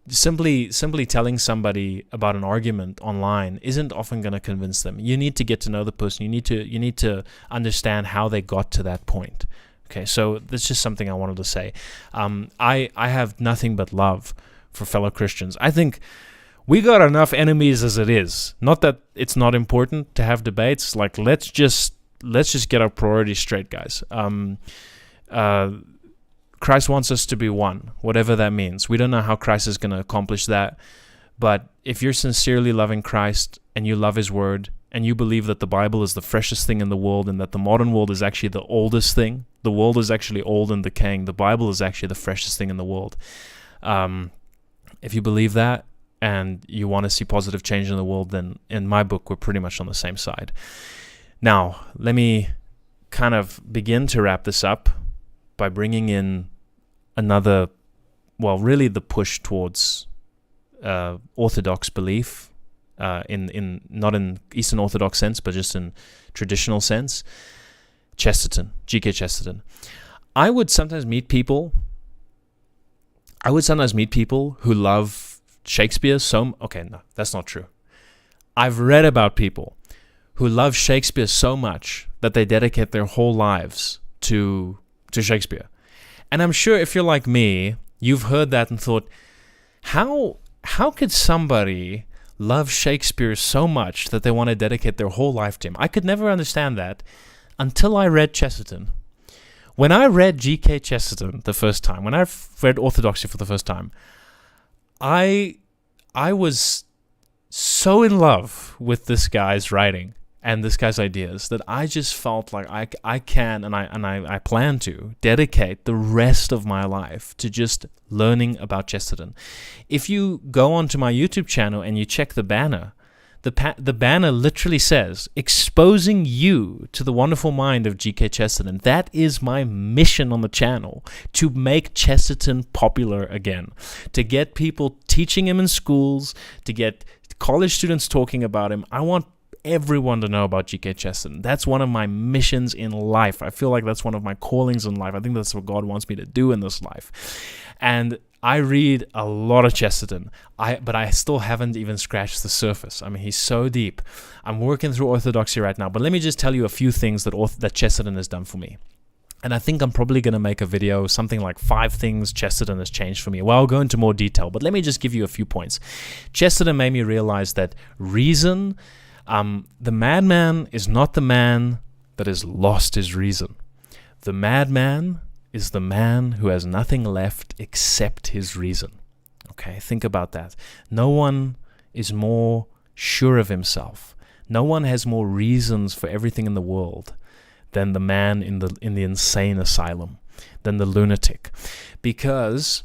simply telling somebody about an argument online isn't often going to convince them. You need to get to know the person. You need to understand how they got to that point. Okay, so that's just something I wanted to say. I have nothing but love for fellow Christians. I think we got enough enemies as it is. Not that it's not important to have debates. Like, let's just get our priorities straight, guys. Christ wants us to be one, whatever that means. We don't know how Christ is going to accomplish that. But if you're sincerely loving Christ and you love His Word and you believe that the Bible is the freshest thing in the world and that the modern world is actually the oldest thing, the world is actually old and decaying, the Bible is actually the freshest thing in the world. If you believe that and you want to see positive change in the world, then in my book, we're pretty much on the same side. Now, let me kind of begin to wrap this up by bringing in another, really the push towards orthodox belief, in not in Eastern Orthodox sense, but just in traditional sense. Chesterton, G.K. Chesterton. I would sometimes meet people who love Shakespeare okay, no, that's not true. I've read about people who love Shakespeare so much that they dedicate their whole lives to Shakespeare. And I'm sure if you're like me, you've heard that and thought, how could somebody love Shakespeare so much that they want to dedicate their whole life to him? I could never understand that until I read Chesterton. When I read G.K. Chesterton the first time, when I read Orthodoxy for the first time, I was so in love with this guy's writing and this guy's ideas that I just felt like I can and I plan to dedicate the rest of my life to just learning about Chesterton. If you go onto my YouTube channel and you check the banner, the banner literally says, exposing you to the wonderful mind of G.K. Chesterton. That is my mission on the channel, to make Chesterton popular again, to get people teaching him in schools, to get college students talking about him. I want everyone to know about G.K. Chesterton. That's one of my missions in life. I feel like that's one of my callings in life. I think that's what God wants me to do in this life. And I read a lot of Chesterton, but I still haven't even scratched the surface. I mean, he's so deep. I'm working through Orthodoxy right now, but let me just tell you a few things that Chesterton has done for me. And I think I'm probably going to make a video, something like 5 things Chesterton has changed for me. Well, I'll go into more detail, but let me just give you a few points. Chesterton made me realize that reason, the madman is not the man that has lost his reason. The madman is the man who has nothing left except his reason. Okay, think about that. No one is more sure of himself. No one has more reasons for everything in the world than the man in the insane asylum, than the lunatic. Because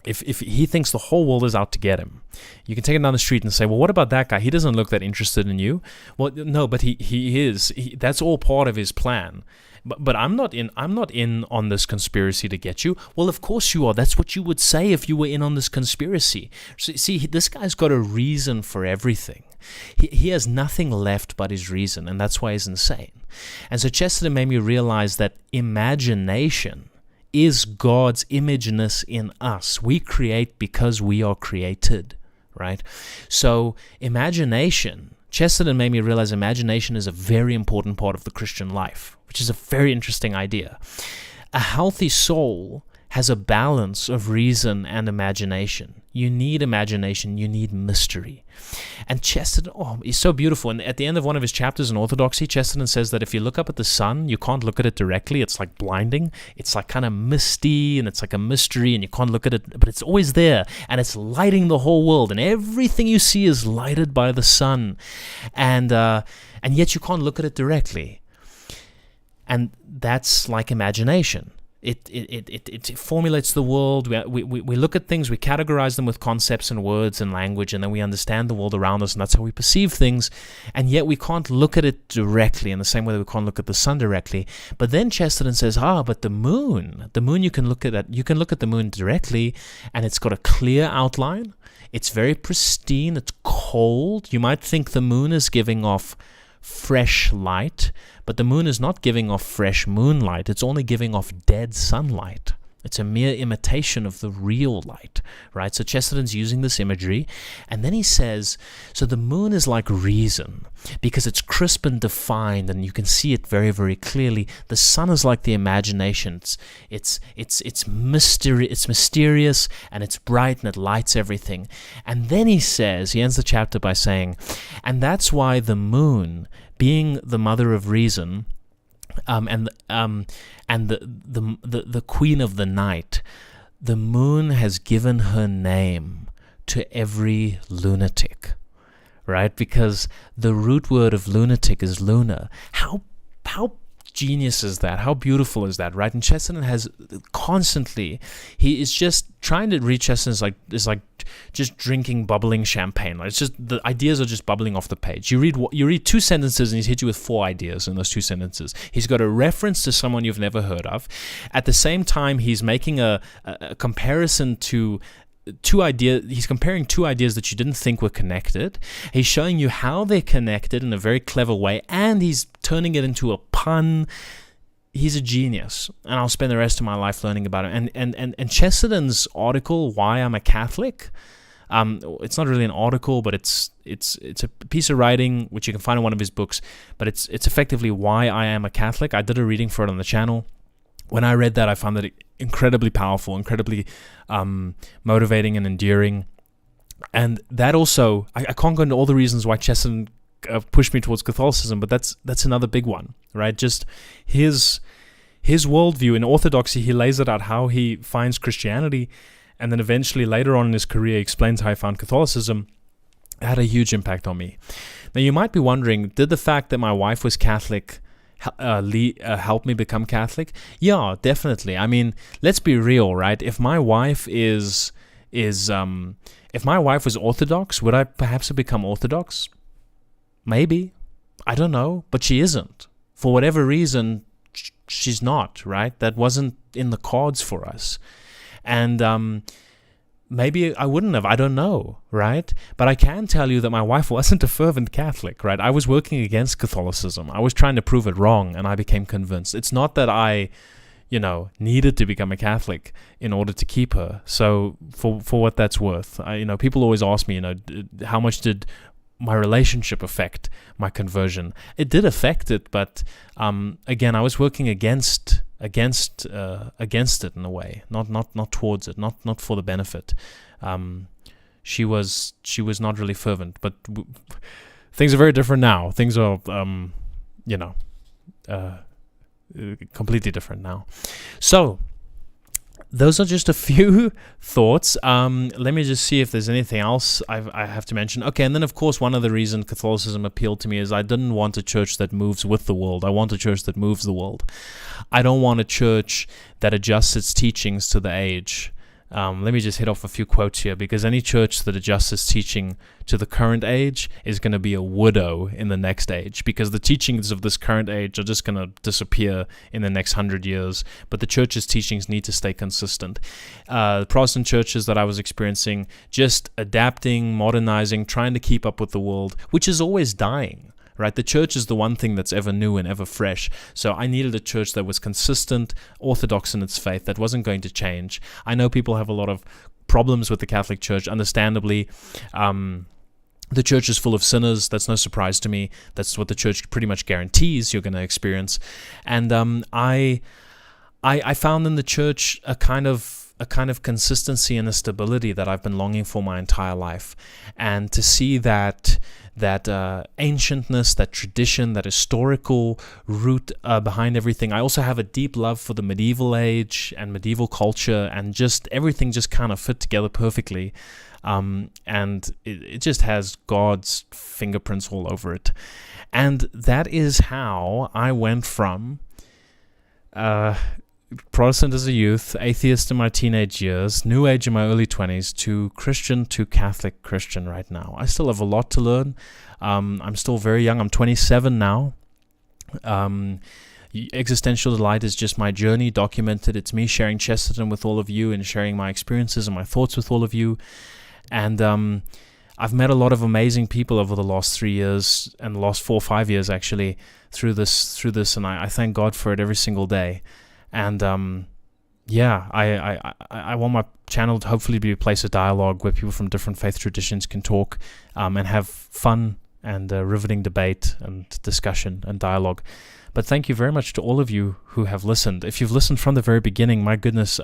if he thinks the whole world is out to get him, you can take him down the street and say, well, what about that guy? He doesn't look that interested in you. Well, no, but he is. That's all part of his plan. But I'm not in on this conspiracy to get you. Well, of course you are. That's what you would say if you were in on this conspiracy. So, see, this guy's got a reason for everything. He has nothing left but his reason, and that's why he's insane. And so Chesterton made me realize that imagination is God's imageness in us. We create because we are created, right? So imagination, Chesterton made me realize imagination is a very important part of the Christian life, which is a very interesting idea. A healthy soul has a balance of reason and imagination. You need imagination, you need mystery. And Chesterton, he's so beautiful. And at the end of one of his chapters in Orthodoxy, Chesterton says that if you look up at the sun, you can't look at it directly. It's like blinding. It's like kind of misty, and it's like a mystery, and you can't look at it, but it's always there, and it's lighting the whole world, and everything you see is lighted by the sun. And yet you can't look at it directly. And that's like imagination. It formulates the world. We look at things, we categorize them with concepts and words and language, and then we understand the world around us, and that's how we perceive things. And yet we can't look at it directly in the same way that we can't look at the sun directly. But then Chesterton says, but the moon you can look at you can look at the moon directly, and it's got a clear outline. It's very pristine. It's cold. You might think the moon is giving off fresh light, but the moon is not giving off fresh moonlight. It's only giving off dead sunlight. It's a mere imitation of the real light, right? So Chesterton's using this imagery, and then he says, so the moon is like reason because it's crisp and defined, and you can see it very, very clearly. The sun is like the imagination. It's mysterious, and it's bright, and it lights everything. And then he ends the chapter by saying, and that's why the moon, being the mother of reason, and the queen of the night, the moon has given her name to every lunatic, right? Because the root word of lunatic is lunar. How genius is that? How beautiful is that, right? And Chesterton has constantly, he is just trying to read Chesterton is like just drinking bubbling champagne. It's just the ideas are just bubbling off the page. You read 2 sentences and he's hit you with 4 ideas in those 2 sentences. He's got a reference to someone you've never heard of. At the same time, he's making a comparison to he's comparing two ideas that you didn't think were connected. He's showing you how they're connected in a very clever way, and he's turning it into a pun. He's a genius, and I'll spend the rest of my life learning about him. And Chesterton's article, Why I'm a Catholic, it's not really an article, but it's a piece of writing which you can find in one of his books, but it's effectively Why I Am a Catholic. I did a reading for it on the channel. When I read that, I found that incredibly powerful, incredibly motivating and endearing. And that also, I can't go into all the reasons why Chesterton pushed me towards Catholicism, but that's another big one, right? Just his worldview. In Orthodoxy, he lays it out how he finds Christianity, and then eventually later on in his career, he explains how he found Catholicism. It had a huge impact on me. Now, you might be wondering, did the fact that my wife was Catholic help me become Catholic? Yeah, definitely. I mean, let's be real, right? If my wife was Orthodox, would I perhaps have become Orthodox? Maybe. I don't know, but she isn't. For whatever reason, she's not, right? That wasn't in the cards for us. And maybe I wouldn't have. I don't know, right? But I can tell you that my wife wasn't a fervent Catholic, right? I was working against Catholicism. I was trying to prove it wrong, and I became convinced. It's not that I, needed to become a Catholic in order to keep her. So for what that's worth, people always ask me, how much did my relationship affect my conversion? It did affect it, but again, I was working against it in a way, not towards it, not for the benefit. She was not really fervent, but things are very different now. Things are completely different now. So those are just a few thoughts. Let me just see if there's anything else I have to mention. Okay, and then of course one of the reasons Catholicism appealed to me is I didn't want a church that moves with the world. I want a church that moves the world. I don't want a church that adjusts its teachings to the age. Let me just hit off a few quotes here, because any church that adjusts its teaching to the current age is going to be a widow in the next age, because the teachings of this current age are just going to disappear in the next 100 years. But the church's teachings need to stay consistent. The Protestant churches that I was experiencing, just adapting, modernizing, trying to keep up with the world, which is always dying. Right, the church is the one thing that's ever new and ever fresh. So I needed a church that was consistent, orthodox in its faith, that wasn't going to change. I know people have a lot of problems with the Catholic Church, understandably. The church is full of sinners. That's no surprise to me. That's what the church pretty much guarantees you're going to experience. And I found in the church a kind of consistency and a stability that I've been longing for my entire life. And to see that ancientness, that tradition, that historical root behind everything. I also have a deep love for the medieval age and medieval culture, and just everything just kind of fit together perfectly. And it just has God's fingerprints all over it. And that is how I went from Protestant as a youth, atheist in my teenage years, New Age in my early 20s, to Christian to Catholic Christian right now. I still have a lot to learn. I'm still very young. I'm 27 now. Existential Delight is just my journey documented. It's me sharing Chesterton with all of you and sharing my experiences and my thoughts with all of you. And I've met a lot of amazing people over the last 3 years and the last 4 or 5 years actually through this, and I thank God for it every single day. And I want my channel to hopefully be a place of dialogue where people from different faith traditions can talk and have fun and riveting debate and discussion and dialogue. But thank you very much to all of you who have listened. If you've listened from the very beginning, my goodness,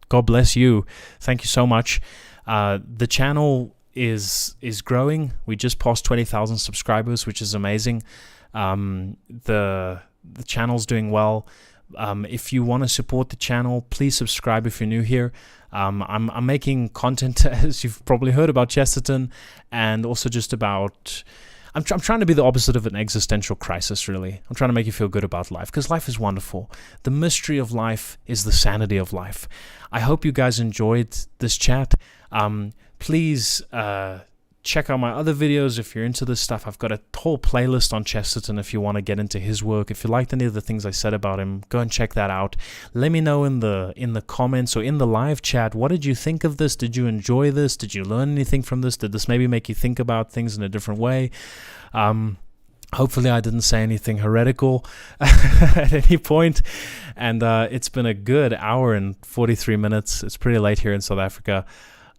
God bless you. Thank you so much. The channel is growing. We just passed 20,000 subscribers, which is amazing. The channel's doing well. If you want to support the channel, please subscribe if you're new here. I'm making content, as you've probably heard, about Chesterton, and also just about... I'm trying to be the opposite of an existential crisis, really. I'm trying to make you feel good about life, because life is wonderful. The mystery of life is the sanity of life. I hope you guys enjoyed this chat. Please check out my other videos if you're into this stuff. I've got a whole playlist on Chesterton if you want to get into his work. If you liked any of the things I said about him, go and check that out. Let me know in the comments or in the live chat, what did you think of this? Did you enjoy this? Did you learn anything from this? Did this maybe make you think about things in a different way? Hopefully I didn't say anything heretical at any point. And it's been a good hour and 43 minutes. It's pretty late here in South Africa.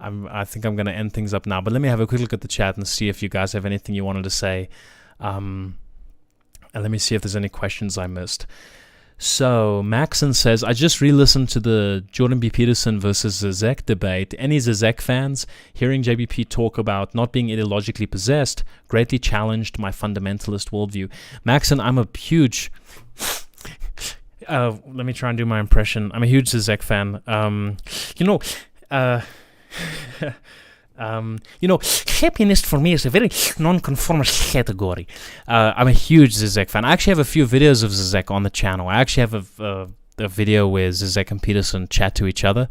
I think I'm going to end things up now. But let me have a quick look at the chat and see if you guys have anything you wanted to say. And let me see if there's any questions I missed. So Maxon says, I just re-listened to the Jordan B. Peterson versus Zizek debate. Any Zizek fans? Hearing JBP talk about not being ideologically possessed greatly challenged my fundamentalist worldview. Maxon, I'm a huge... let me try and do my impression. I'm a huge Zizek fan. Happiness for me is a very non-conformist category. I'm a huge Zizek fan. I actually have a few videos of Zizek on the channel. I actually have a video where Zizek and Peterson chat to each other.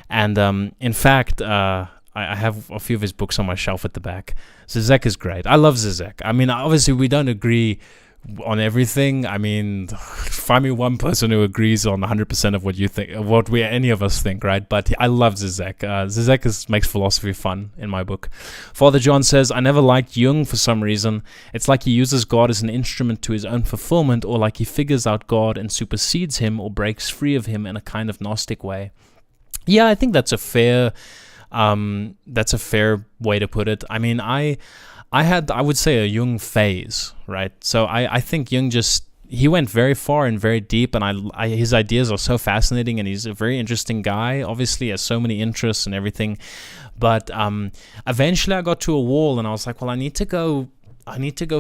And in fact, I have a few of his books on my shelf at the back. Zizek is great. I love Zizek. I mean, obviously we don't agree on everything. I mean, find me one person who agrees on 100% of what you think, what any of us think, right? But I love Zizek. Zizek makes philosophy fun in my book. Father John says, I never liked Jung for some reason. It's like he uses God as an instrument to his own fulfillment, or like he figures out God and supersedes him or breaks free of him in a kind of Gnostic way. Yeah, I think that's a fair way to put it. I mean, I would say a Jung phase, right? So I think Jung he went very far and very deep, and his ideas are so fascinating, and he's a very interesting guy. Obviously, has so many interests and everything. But eventually I got to a wall, and I was like, well, I need to go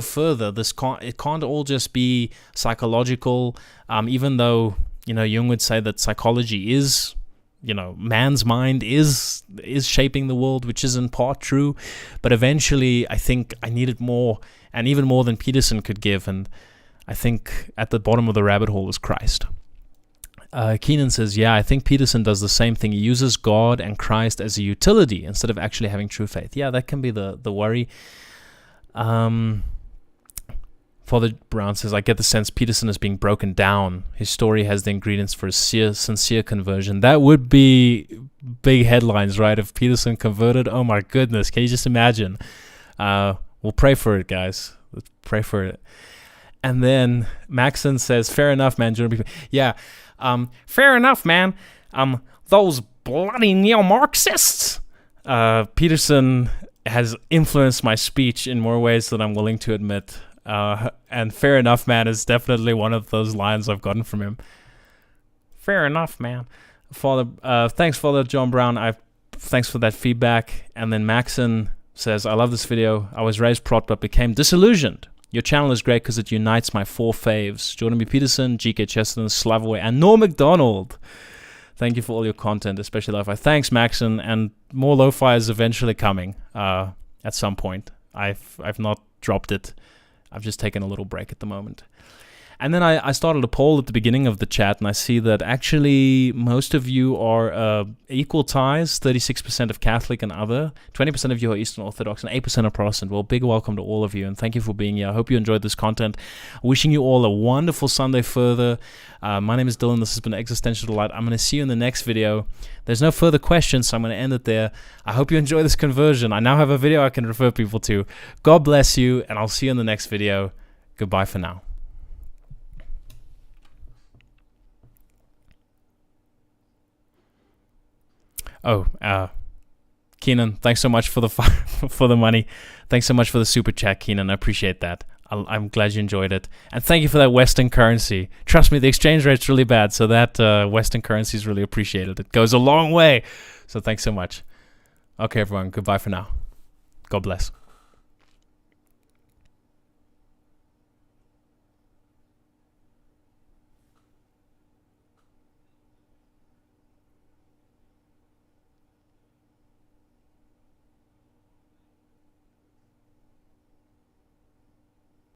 further. It can't all just be psychological, even though, Jung would say that psychology is, man's mind is shaping the world, which is in part true. But eventually, I think I needed more, and even more than Peterson could give. And I think at the bottom of the rabbit hole was Christ. Keenan says, yeah, I think Peterson does the same thing. He uses God and Christ as a utility instead of actually having true faith. Yeah, that can be the worry. Father Brown says, I get the sense Peterson is being broken down. His story has the ingredients for a sincere conversion. That would be big headlines, right? If Peterson converted, oh my goodness, can you just imagine? We'll pray for it, guys. Let's pray for it. And then Maxon says, fair enough, man. Yeah, fair enough, man. Those bloody neo-Marxists. Peterson has influenced my speech in more ways than I'm willing to admit. And fair enough, man, is definitely one of those lines I've gotten from him. Fair enough, man. Thanks, Father John Brown. Thanks for that feedback. And then Maxon says, I love this video. I was raised prot but became disillusioned. Your channel is great because it unites my four faves: Jordan B. Peterson, G.K. Chesterton, Slavoj, and Norm Macdonald. Thank you for all your content, especially lo-fi. Thanks, Maxon, and more lo-fi is eventually coming at some point. I've not dropped it. I've just taken a little break at the moment. And then I started a poll at the beginning of the chat, and I see that actually most of you are equal ties, 36% of Catholic and other, 20% of you are Eastern Orthodox, and 8% are Protestant. Well, big welcome to all of you, and thank you for being here. I hope you enjoyed this content. Wishing you all a wonderful Sunday further. My name is Dylan. This has been Existential Delight. I'm going to see you in the next video. There's no further questions, so I'm going to end it there. I hope you enjoy this conversion. I now have a video I can refer people to. God bless you, and I'll see you in the next video. Goodbye for now. Oh, Keenan, thanks so much for the for the money. Thanks so much for the super chat, Keenan. I appreciate that. I'm glad you enjoyed it. And thank you for that Western currency. Trust me, the exchange rate's really bad, so that Western currency is really appreciated. It goes a long way. So thanks so much. Okay, everyone, goodbye for now. God bless.